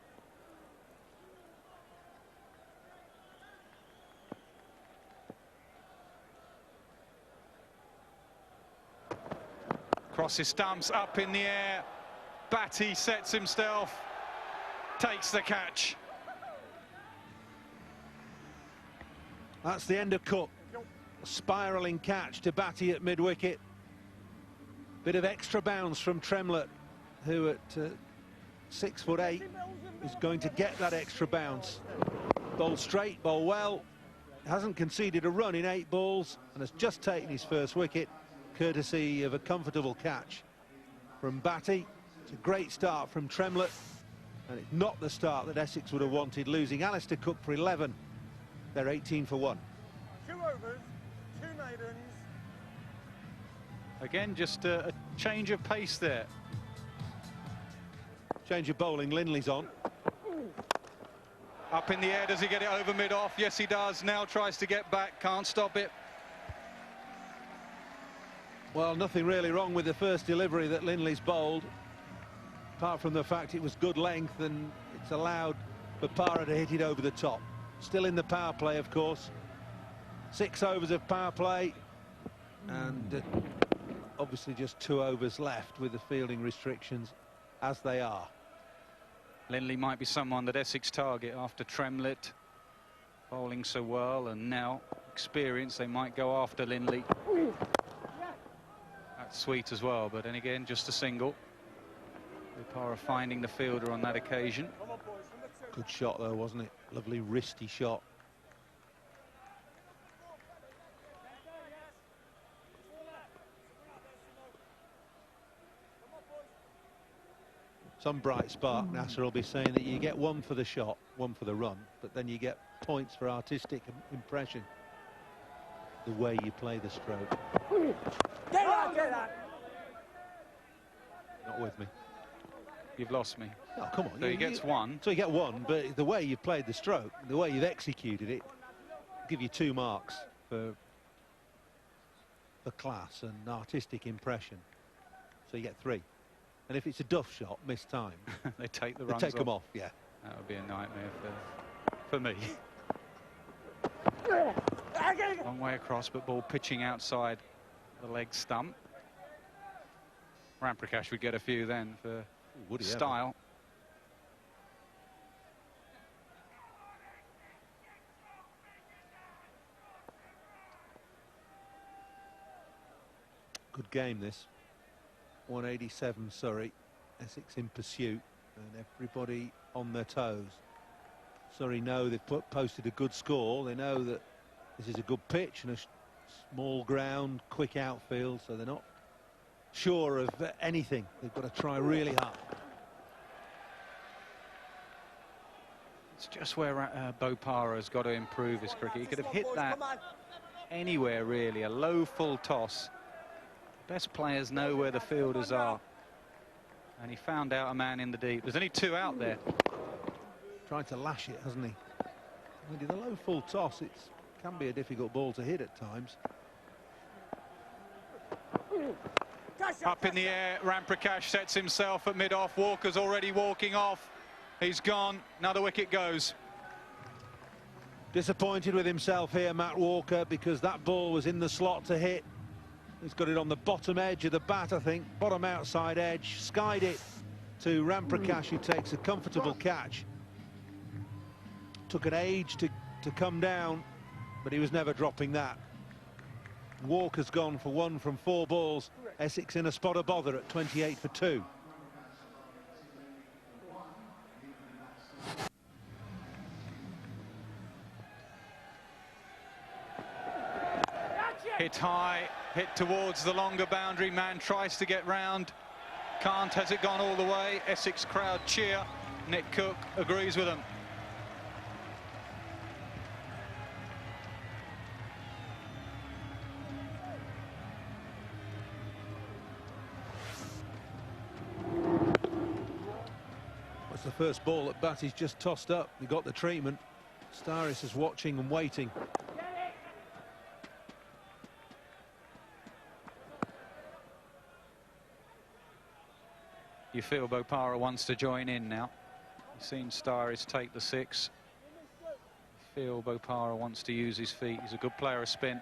Crosses stumps up in the air. Batty sets himself, takes the catch. That's the end of Cook. A spiralling catch to Batty at mid-wicket. Bit of extra bounce from Tremlett, who at 6'8" is going to get that extra bounce. Bowl straight, bowl well. Hasn't conceded a run in 8 balls and has just taken his first wicket, courtesy of a comfortable catch from Batty. It's a great start from Tremlett, and it's not the start that Essex would have wanted, losing Alistair Cook for 11. They're 18 for 1. 2 overs, 2 maidens. Again, just a change of pace there. Change of bowling, Lindley's on. Up in the air, does he get it over mid-off? Yes, he does. Now tries to get back, can't stop it. Well, nothing really wrong with the first delivery that Lindley's bowled, apart from the fact it was good length and it's allowed Bopara to hit it over the top. Still in the power play, of course. 6 overs of power play, and obviously just 2 overs left with the fielding restrictions as they are. Lindley might be someone that Essex target after Tremlett bowling so well, and now experience, they might go after Lindley. That's sweet as well, but then again, just a single. Bopara finding the fielder on that occasion. Good shot though, wasn't it? Lovely wristy shot. Some bright spark, Nasser will be saying that you get 1 for the shot, 1 for the run, but then you get points for artistic impression. The way you play the stroke. Get that. Not with me. You've lost me. Oh, come on. So he gets 1. So you get 1, but the way you've played the stroke, the way you've executed it, give you 2 marks for class and artistic impression. So you get 3. And if it's a duff shot, missed time, they take the they runs take them off, yeah. That would be a nightmare for me. Long way across, but ball pitching outside the leg stump. Ramprakash would get a few then for style. Good game, this. 187 Surrey, Essex in pursuit, and everybody on their toes. Surrey know they've posted a good score. They know that this is a good pitch and a small ground, quick outfield, so they're not sure of anything. They've got to try really hard. It's just where Bopara has got to improve his cricket. He could have hit that anywhere, really. A low full toss. Best players know where the fielders are, and he found out a man in the deep. There's only 2 out there. Tried to lash it, hasn't he? With the low full toss, it can be a difficult ball to hit at times. Up in the air, Ramprakash sets himself at mid-off. Walker's already walking off. He's gone. Another wicket goes. Disappointed with himself here, Matt Walker, because that ball was in the slot to hit. He's got it on the bottom edge of the bat, I think. Bottom outside edge. Skied it to Ramprakash, who takes a comfortable catch. Took an age to come down, but he was never dropping that. Walker's gone for 1 from 4 balls. Essex in a spot of bother at 28 for 2. Hit high, hit towards the longer boundary. Man tries to get round, Can't. Has it gone all the way? Essex crowd cheer. Nick Cook agrees with them. That's the first ball that Batty's just tossed up. He got the treatment. Styris is watching and waiting. You feel Bopara wants to join in now. You've seen Styris take the 6. You feel Bopara wants to use his feet. He's a good player of spin.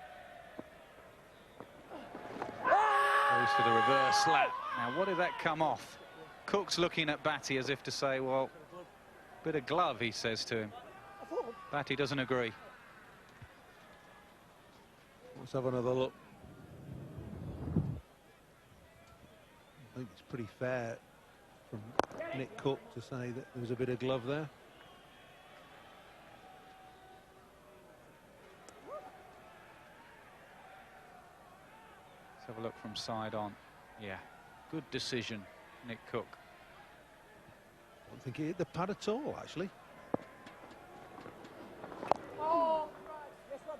Goes for the reverse slap. Now, what did that come off? Cook's looking at Batty as if to say, well, bit of glove, he says to him. Batty doesn't agree. Let's have another look. I think it's pretty fair from Nick Cook to say that there was a bit of glove there. Let's have a look from side on. Yeah, good decision, Nick Cook. I don't think he hit the pad at all, actually. Oh, yes, Rob,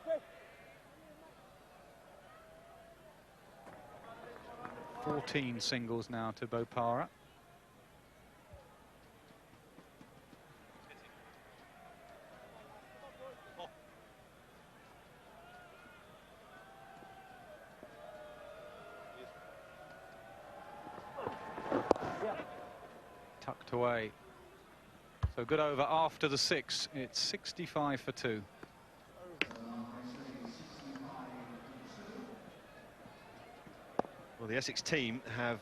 14 singles now to Bopara. Tucked away. So good over after the 6. It's 65 for 2. Well, the Essex team have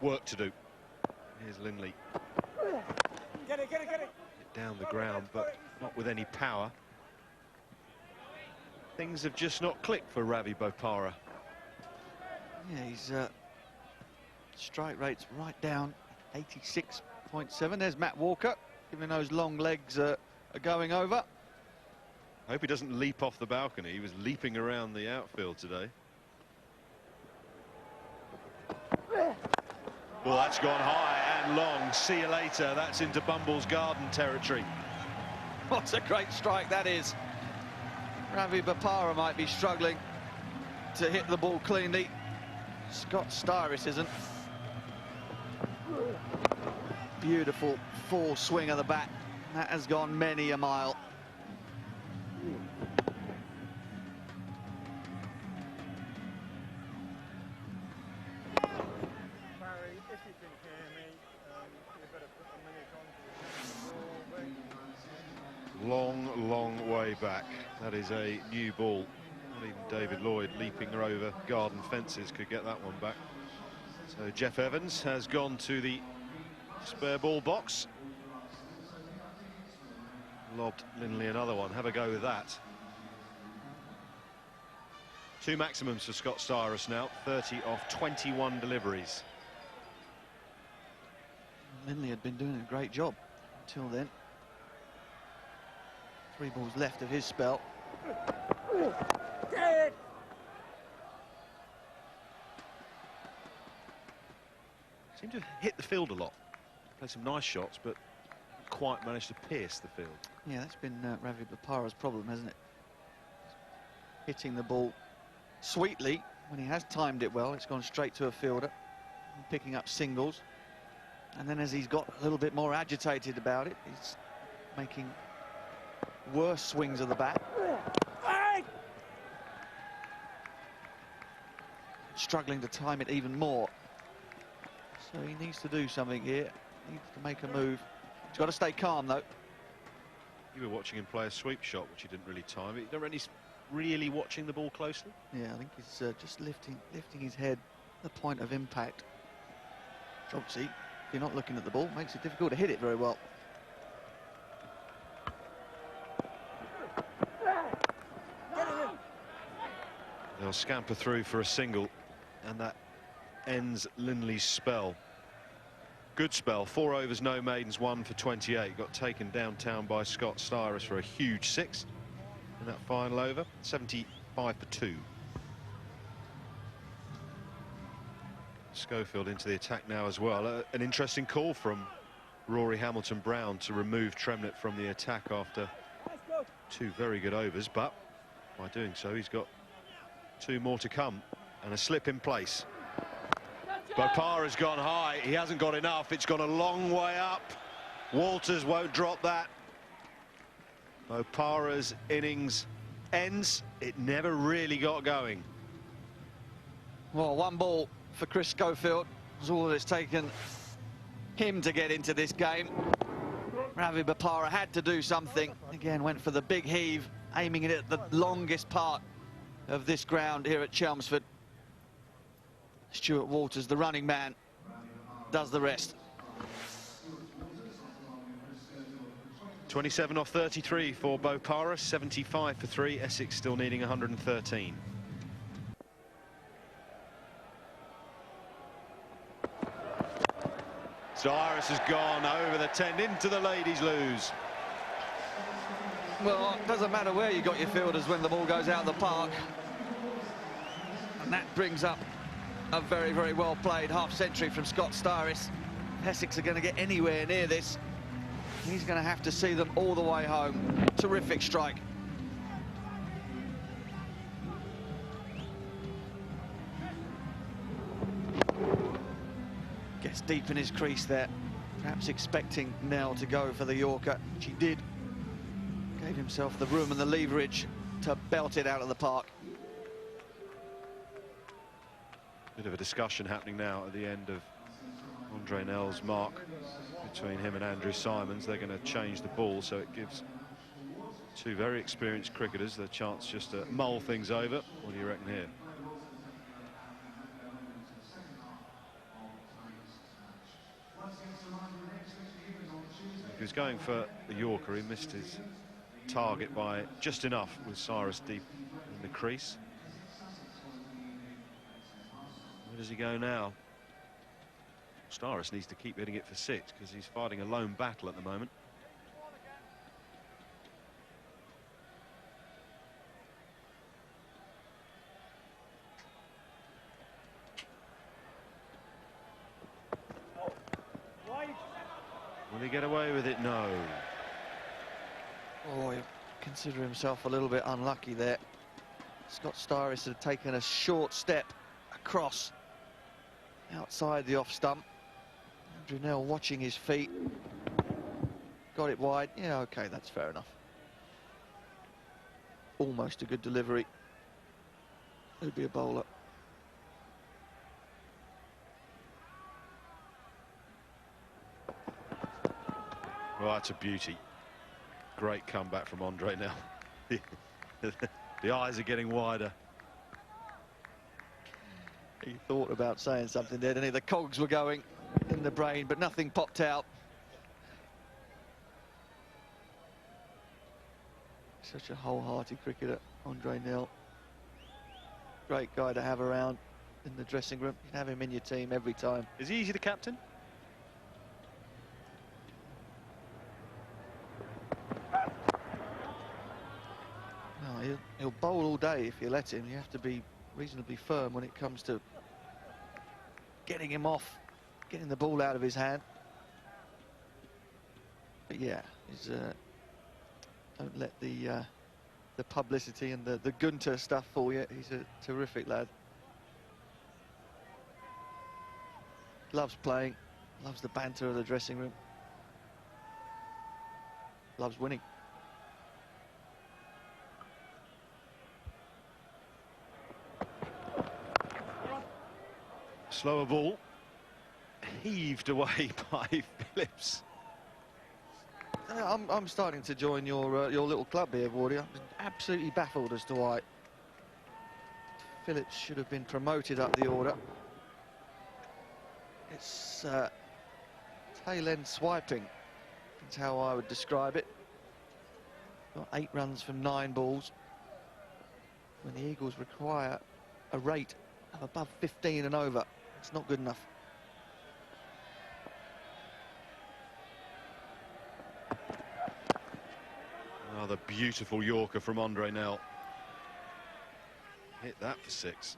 work to do. Here's Lindley. Get it. Down the ground, but not with any power. Things have just not clicked for Ravi Bopara. Yeah, his strike rate's right down, 86.7. There's Matt Walker, giving those long legs are going over. I hope he doesn't leap off the balcony. He was leaping around the outfield today. Well, that's gone high and long. See you later. That's into Bumble's garden territory. What a great strike that is. Ravi Bopara might be struggling to hit the ball cleanly. Scott Styris isn't. Beautiful full swing of the bat. That has gone many a mile. Barry, if you can hear me, you better put a minute on. Long, long way back. That is a new ball. Not even David Lloyd leaping over garden fences could get that one back. So Jeff Evans has gone to the spare ball box. Lobbed Lindley another one. Have a go with that. 2 maximums for Scott Styris now. 30 off 21 deliveries. Lindley had been doing a great job until then. 3 balls left of his spell. Get it! Seemed to have hit the field a lot. Played some nice shots, but quite managed to pierce the field. Yeah, that's been Ravi Bopara's problem, hasn't it? Hitting the ball sweetly. When he has timed it well, it's gone straight to a fielder. Picking up singles. And then as he's got a little bit more agitated about it, he's making worse swings of the bat. Struggling to time it even more. So he needs to do something here. Needs to make a move. He's got to stay calm, though. You were watching him play a sweep shot, which he didn't really time. You don't really watching the ball closely? Yeah, I think he's just lifting his head at the point of impact. Obviously, if you're not looking at the ball, it makes it difficult to hit it very well. They'll scamper through for a single, and that ends Lindley's spell. Good spell. 4 overs, no maidens, 1 for 28. Got taken downtown by Scott Styris for a huge 6 in that final over. 75 for 2. Schofield into the attack now as well. An interesting call from Rory Hamilton-Brown to remove Tremlett from the attack after 2 very good overs, but by doing so he's got 2 more to come and a slip in place. Bopara's gone high, he hasn't got enough, it's gone a long way up. Walters won't drop that. Bopara's innings ends, it never really got going. Well, 1 ball for Chris Schofield was all that it's taken him to get into this game. Ravi Bopara had to do something. Again, went for the big heave, aiming it at the longest part of this ground here at Chelmsford. Stuart Walters, the running man, does the rest. 27 off 33 for Bopara, 75 for 3. Essex still needing 113. Styris has gone over the 10 into the ladies' lose. Well, it doesn't matter where you got your fielders when the ball goes out of the park. And that brings up a very, very well played half-century from Scott Styris. If Essex are going to get anywhere near this, he's going to have to see them all the way home. Terrific strike. Gets deep in his crease there, perhaps expecting Nell to go for the Yorker. She did. Gave himself the room and the leverage to belt it out of the park. Bit of a discussion happening now at the end of Andre Nell's mark between him and Andrew Simons. They're going to change the ball, so it gives 2 very experienced cricketers the chance just to mull things over. What do you reckon here? He was going for the Yorker. He missed his target by just enough with Cyrus deep in the crease. Where does he go now? Styris needs to keep hitting it for 6 because he's fighting a lone battle at the moment. Will he get away with it? No. Oh, he'll consider himself a little bit unlucky there. Scott Styris had taken a short step across outside the off stump. Andrew Nell watching his feet. Got it wide. Yeah, okay, that's fair enough. Almost a good delivery. It'd be a bowler. Well, that's a beauty. Great comeback from Andre Nell. The eyes are getting wider. He thought about saying something there, didn't he? The cogs were going in the brain, but nothing popped out. Such a wholehearted cricketer, Andre Nell. Great guy to have around in the dressing room. You can have him in your team every time. Is he easy to captain? No, he'll bowl all day if you let him. You have to be reasonably firm when it comes to getting him off, getting the ball out of his hand. But yeah, he's, don't let the publicity and the Gunter stuff fool you. He's a terrific lad. Loves playing, loves the banter of the dressing room, loves winning. Slower ball, heaved away by Phillips. I'm starting to join your little club here, Wardy. I'm absolutely baffled as to why Phillips should have been promoted up the order. It's tail-end swiping. That's how I would describe it. Got 8 runs from 9 balls. When the Eagles require a rate of above 15 and over, it's not good enough. Another beautiful Yorker from Andre Nell. Hit that for 6.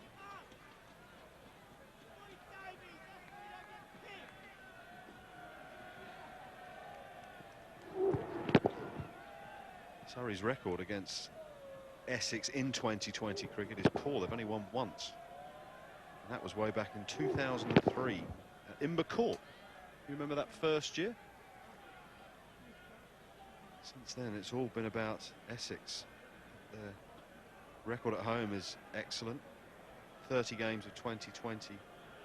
Surrey's record against Essex in 2020 cricket is poor. They've only won once. And that was way back in 2003 at Imber Court. You remember that first year? Since then, it's all been about Essex. Their record at home is excellent. 30 games of 2020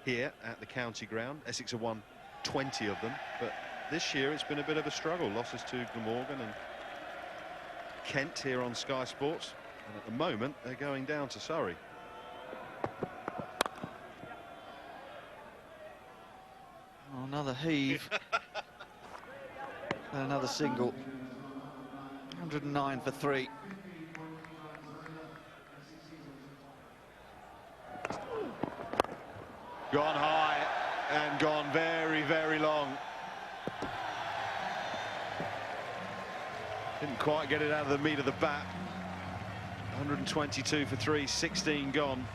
here at the county ground. Essex have won 20 of them, but this year it's been a bit of a struggle. Losses to Glamorgan and Kent here on Sky Sports, and at the moment they're going down to Surrey. Oh, another heave. And another single. 109 for 3. Gone high and gone very, very long. Didn't quite get it out of the meat of the bat. 122 for 3, 16 gone.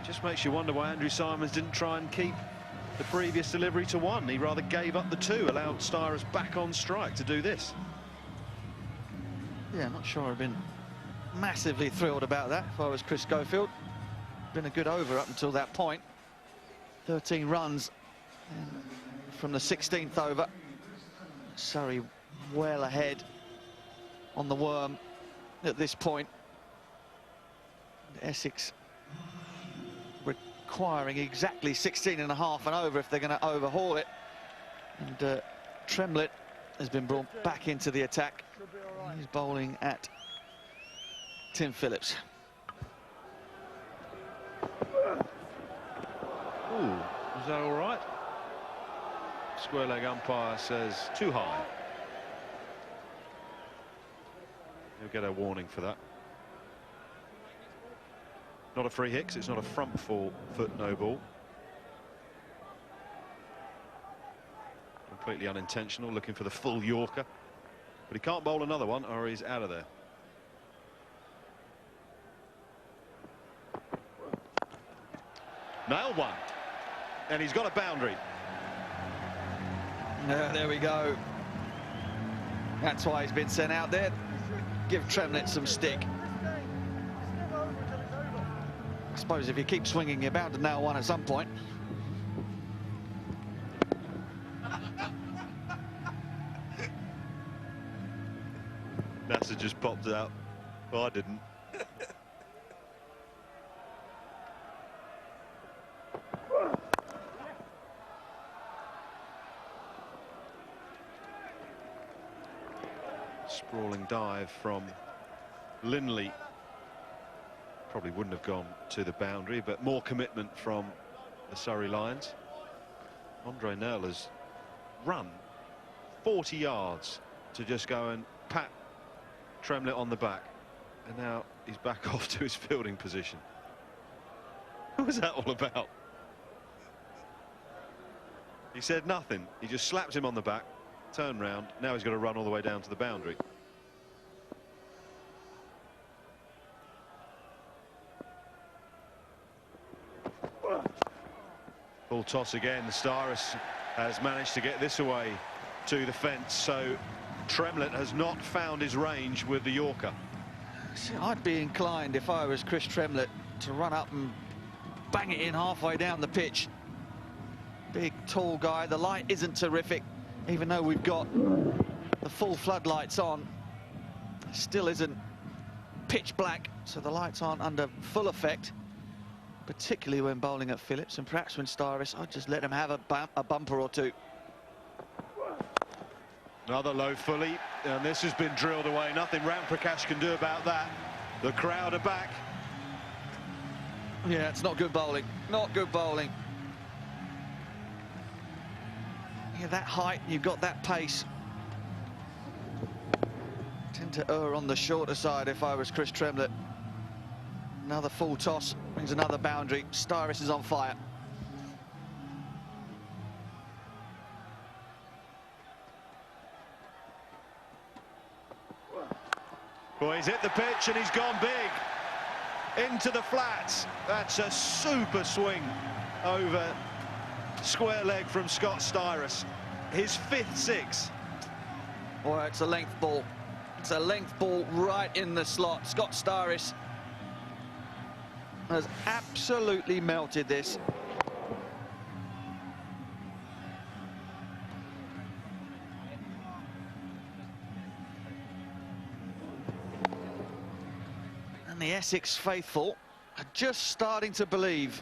Just makes you wonder why Andrew Simons didn't try and keep the previous delivery to 1. He rather gave up the 2, allowed Styris back on strike to do this. Yeah, not sure I've been massively thrilled about that if I was Chris Schofield. Been a good over up until that point. 13 runs from the 16th over. Surrey well ahead on the worm at this point. Essex requiring exactly 16 and a half and over if they're going to overhaul it. And Tremlett has been brought back into the attack. He's bowling at Tim Phillips. Ooh, is that all right? Square leg umpire says too high. He'll get a warning for that. Not a free hit, 'cause it's not a front foot no ball. Completely unintentional, looking for the full Yorker. But he can't bowl another one or he's out of there. Nailed one. And he's got a boundary. There we go. That's why he's been sent out there. Give Tremlett some stick. I suppose if you keep swinging, you're bound to nail one at some point. NASA just popped out. Well, I didn't. Sprawling dive from Linley. Probably wouldn't have gone to the boundary, but more commitment from the Surrey Lions. Andre Nell has run 40 yards to just go and pat Tremlett on the back, and now he's back off to his fielding position. What was that all about? He said nothing. He just slapped him on the back, turned round. Now he's got to run all the way down to the boundary. Full toss again. Styris has managed to get this away to the fence, so Tremlett has not found his range with the Yorker. See, I'd be inclined, if I was Chris Tremlett, to run up and bang it in halfway down the pitch. Big, tall guy. The light isn't terrific, even though we've got the full floodlights on. It still isn't pitch black, so the lights aren't under full effect, particularly when bowling at Phillips, and perhaps when Styris, I'd just let him have a bumper or two. Another low fully, and this has been drilled away. Nothing Ram Prakash can do about that. The crowd are back. Yeah, it's not good bowling. Not good bowling. Yeah, that height, you've got that pace. Tend to err on the shorter side if I was Chris Tremlett. Another full toss brings another boundary. Styris is on fire. Well, he's hit the pitch and he's gone big into the flats. That's a super swing over square leg from Scott Styris. His 5th 6. Well, it's a length ball. It's a length ball right in the slot. Scott Styris has absolutely melted this. And the Essex faithful are just starting to believe.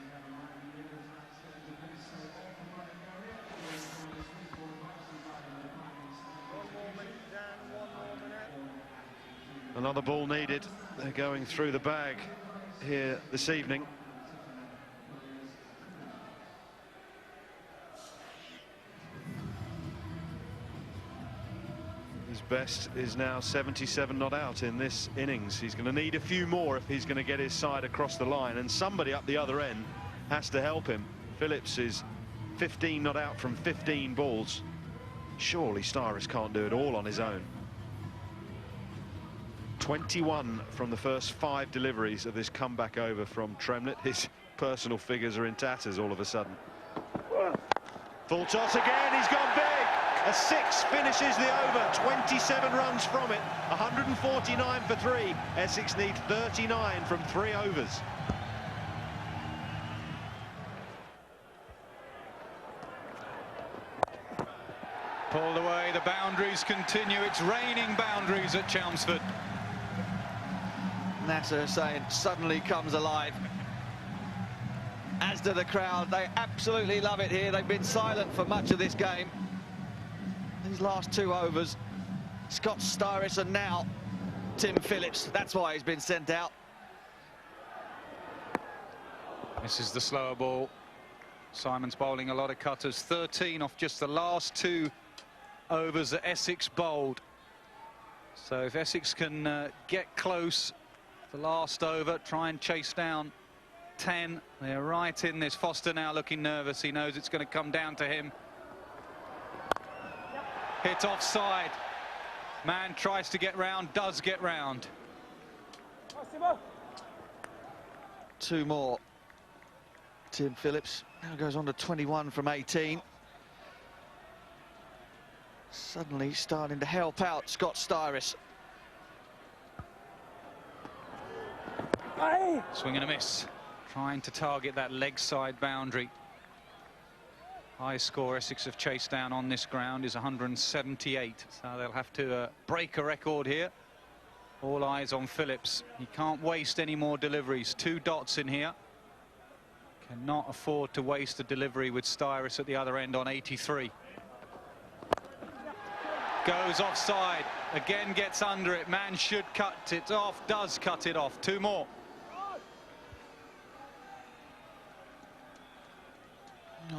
Another ball needed. They're going through the bag here this evening. His best is now 77 not out in this innings. He's going to need a few more if he's going to get his side across the line, and somebody up the other end has to help him. Phillips is 15 not out from 15 balls. Surely Styris can't do it all on his own. 21 from the first 5 deliveries of this comeback over from Tremlett. His personal figures are in tatters all of a sudden. Full toss again, he's gone big. A 6 finishes the over, 27 runs from it, 149 for 3. Essex need 39 from 3 overs. Pulled away, the boundaries continue. It's raining boundaries at Chelmsford. Nasser Hussain suddenly comes alive. As do the crowd. They absolutely love it here. They've been silent for much of this game. These last 2 overs, Scott Styris and now Tim Phillips. That's why he's been sent out. This is the slower ball. Simon's bowling a lot of cutters. 13 off just the last 2 overs that Essex bowled. So if Essex can get close, the last over, try and chase down 10. They're right in this. Foster now looking nervous. He knows it's going to come down to him. Hit offside. Man tries to get round, does get round. 2 more. Tim Phillips now goes on to 21 from 18. Suddenly starting to help out Scott Styris. Swing and a miss. Trying to target that leg side boundary. Highest score Essex have chased down on this ground is 178. So they'll have to break a record here. All eyes on Phillips. He can't waste any more deliveries. 2 dots in here. Cannot afford to waste a delivery with Styris at the other end on 83. Goes offside. Again gets under it. Man should cut it off. Does cut it off. 2 more.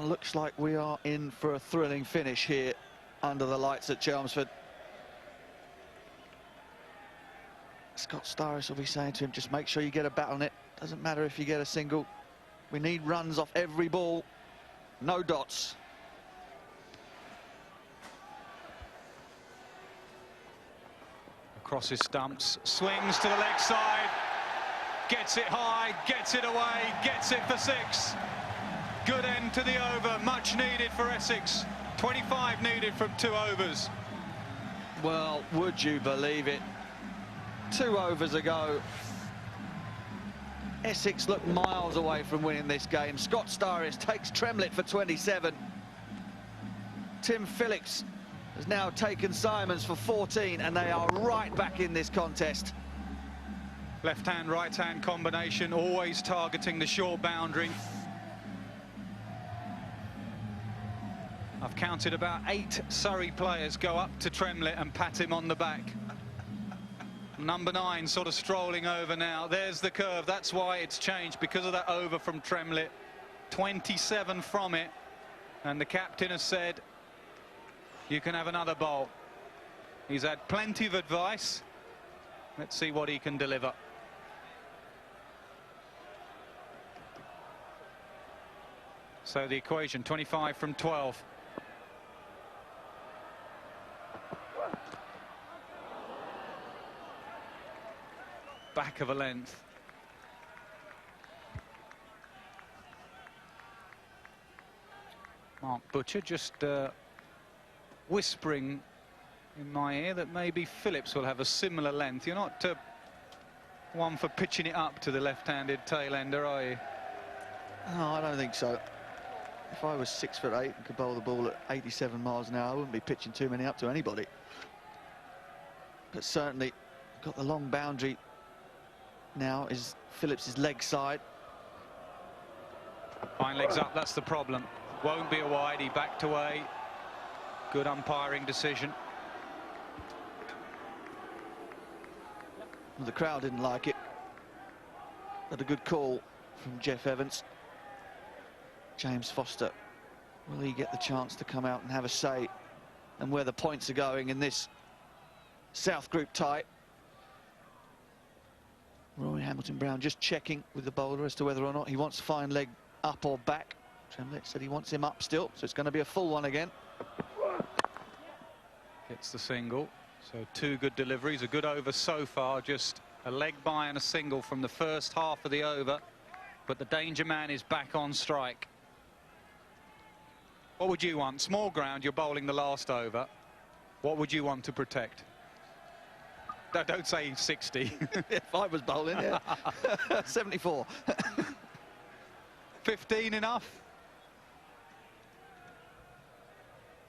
Looks like we are in for a thrilling finish here under the lights at Chelmsford. Scott Styris will be saying to him, just make sure you get a bat on it. Doesn't matter if you get a single. We need runs off every ball. No dots. Across his stumps. Swings to the leg side. Gets it high. Gets it away. Gets it for 6. Good end to the over, much needed for Essex. 25 needed from 2 overs. Well, would you believe it? 2 overs ago, Essex looked miles away from winning this game. Scott Styris takes Tremlett for 27. Tim Phillips has now taken Simons for 14, and they are right back in this contest. Left-hand, right-hand combination, always targeting the short boundary. I've counted about 8 Surrey players go up to Tremlett and pat him on the back. Number 9 sort of strolling over now. There's the curve. That's why it's changed, because of that over from Tremlett. 27 from it. And the captain has said, you can have another bowl. He's had plenty of advice. Let's see what he can deliver. So the equation, 25 from 12. Back of a length. Mark Butcher just whispering in my ear that maybe Phillips will have a similar length. You're not one for pitching it up to the left-handed tail-ender, are you? No, I don't think so. If I was 6'8" and could bowl the ball at 87 miles an hour, I wouldn't be pitching too many up to anybody. But certainly got the long boundary now is Phillips's leg side. Fine legs up, that's the problem. Won't be a wide, he backed away. Good umpiring decision. Well, the crowd didn't like it, but a good call from Jeff Evans. James Foster, will he get the chance to come out and have a say and where the points are going in this South Group tie? Rory Hamilton-Brown just checking with the bowler as to whether or not he wants fine leg up or back. Tremlett said he wants him up still, so it's going to be a full one again. Gets the single, so 2 good deliveries, a good over so far, just a leg by and a single from the first half of the over, but the danger man is back on strike. What would you want? Small ground, you're bowling the last over. What would you want to protect? No, don't say 60. If I was bowling, yeah. 74. 15 enough?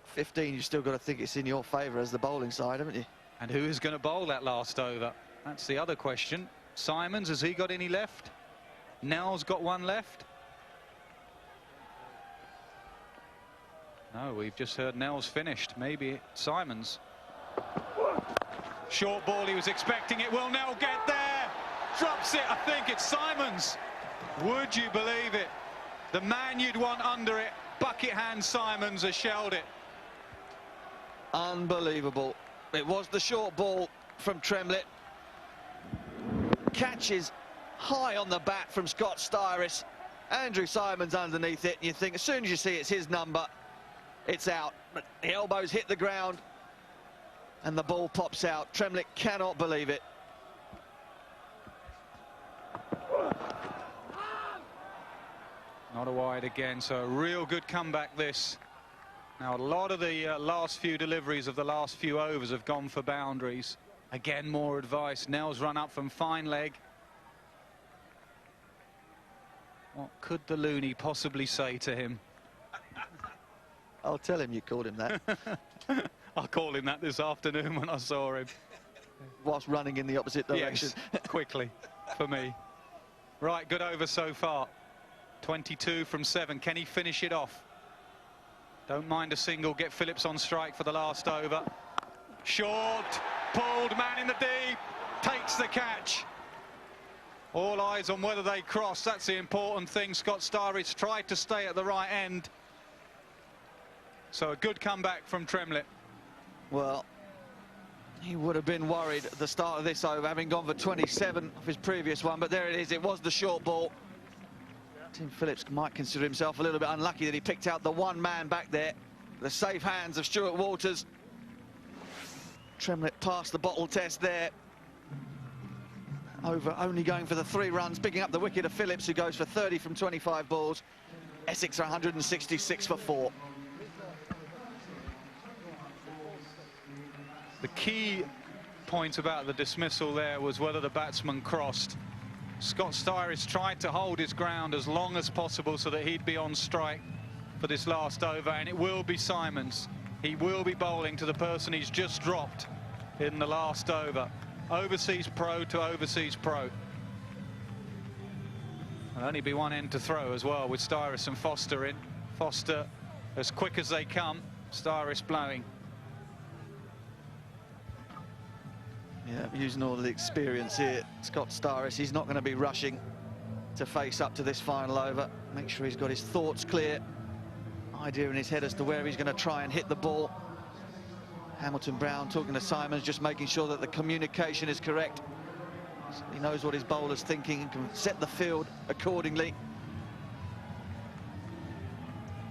15, you still got to think it's in your favour as the bowling side, haven't you? And who is going to bowl that last over? That's the other question. Simons, has he got any left? Nell's got one left? No, we've just heard Nell's finished. Maybe Simons. Short ball, he was expecting it. Will Nell get there? Drops it. I think it's Simons. Would you believe it? The man you'd want under it, bucket hand Simons, has shelled it. Unbelievable. It was the short ball from Tremlett. Catches high on the bat from Scott Styris. Andrew Simons underneath it. And you think as soon as you see it's his number, it's out. But the elbows hit the ground and the ball pops out. Tremlett cannot believe it. Not a wide again, so a real good comeback this. Now, a lot of the last few deliveries of the last few overs have gone for boundaries. Again, more advice. Nell's run up from fine leg. What could the loony possibly say to him? I'll tell him you called him that. I'll call him that this afternoon when I saw him. Whilst running in the opposite direction. Yes, quickly, for me. Right, good over so far. 22 from 7. Can he finish it off? Don't mind a single. Get Phillips on strike for the last over. Short, pulled, man in the deep, takes the catch. All eyes on whether they cross. That's the important thing. Scott Styris tried to stay at the right end. So a good comeback from Tremlett. Well, he would have been worried at the start of this over, having gone for 27 of his previous one, but there it is. It was the short ball. Tim Phillips might consider himself a little bit unlucky that he picked out the one man back there. The safe hands of Stuart Waters. Tremlett passed the bottle test there. Over only going for the 3 runs, picking up the wicket of Phillips, who goes for 30 from 25 balls. Essex are 166 for 4. The key point about the dismissal there was whether the batsman crossed. Scott Styris tried to hold his ground as long as possible so that he'd be on strike for this last over, and it will be Simons. He will be bowling to the person he's just dropped in the last over. Overseas pro to overseas pro. There'll only be one end to throw as well, with Styris and Foster in. Foster as quick as they come, Styris blowing. Yeah, using all of the experience here, Scott Styris, he's not going to be rushing to face up to this final over. Make sure he's got his thoughts clear. Idea in his head as to where he's going to try and hit the ball. Hamilton-Brown talking to Simons, just making sure that the communication is correct. So he knows what his bowler's thinking and can set the field accordingly.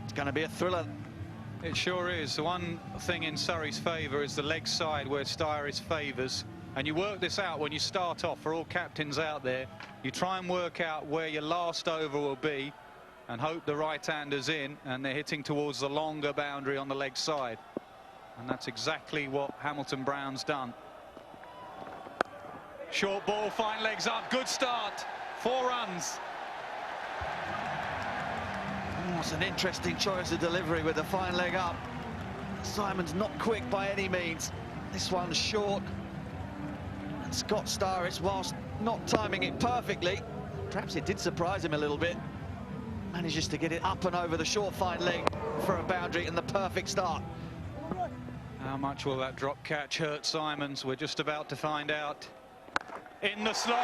It's going to be a thriller. It sure is. The one thing in Surrey's favour is the leg side, where Styris favours. And you work this out when you start off. For all captains out there, you try and work out where your last over will be and hope the right-hander's in and they're hitting towards the longer boundary on the leg side. And that's exactly what Hamilton Brown's done. Short ball, fine legs up, good start. 4 runs. Oh, it's an interesting choice of delivery with the fine leg up. Simon's not quick by any means. This one's short. And Scott Styris, whilst not timing it perfectly, perhaps it did surprise him a little bit, manages to get it up and over the short fine leg for a boundary and the perfect start. How much will that drop catch hurt Simons? We're just about to find out. In the slot.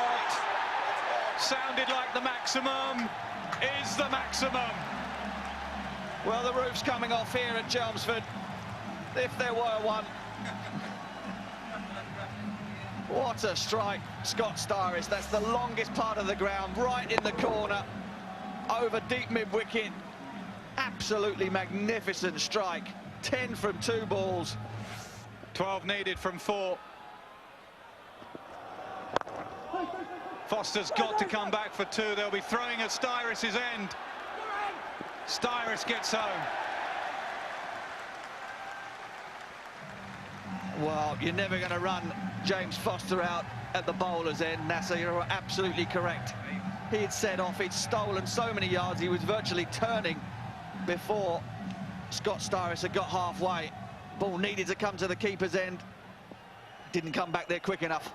Sounded like the maximum. Is the maximum. Well, the roof's coming off here at Chelmsford, if there were one. What a strike, Scott Styris. That's the longest part of the ground, right in the corner, over deep mid-wicket. Absolutely magnificent strike. 10 from 2 balls. 12 needed from 4. Foster's got to come back for 2. They'll be throwing at Styris' end. Styris gets home. Well, you're never going to run James Foster out at the bowler's end, Nasser. You're absolutely correct. He had set off, he'd stolen so many yards, he was virtually turning before Scott Styris had got halfway. Ball needed to come to the keeper's end. Didn't come back there quick enough.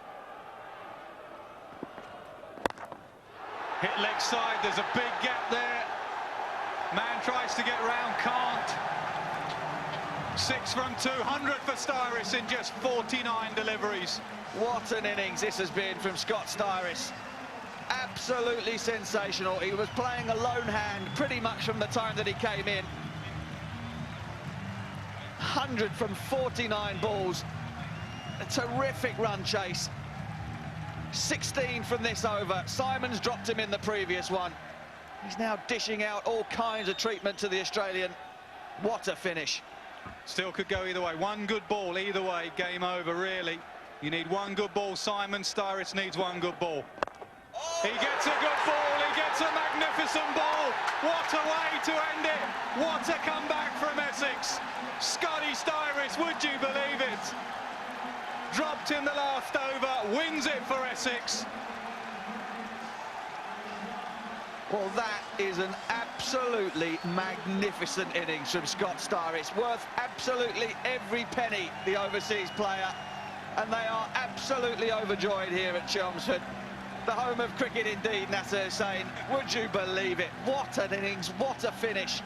Hit leg side, there's a big gap there. Man tries to get round, can't. 6 from 200 for Styris in just 49 deliveries. What an innings this has been from Scott Styris. Absolutely sensational. He was playing a lone hand pretty much from the time that he came in. 100 from 49 balls. A terrific run chase. 16 from this over. Simons dropped him in the previous one. He's now dishing out all kinds of treatment to the Australian. What a finish. Still could go either way. One good ball either way, game over really. You need one good ball. Simon Styris needs one good ball. He gets a good ball, he gets a magnificent ball. What a way to end it. What a comeback from Essex. Scotty Styris, would you believe it? Dropped in the last over, wins it for Essex. Well, that is an absolutely magnificent innings from Scott Styris, worth absolutely every penny, the overseas player, and they are absolutely overjoyed here at Chelmsford. The home of cricket indeed, Nasser Hussain. Would you believe it? What an innings, what a finish.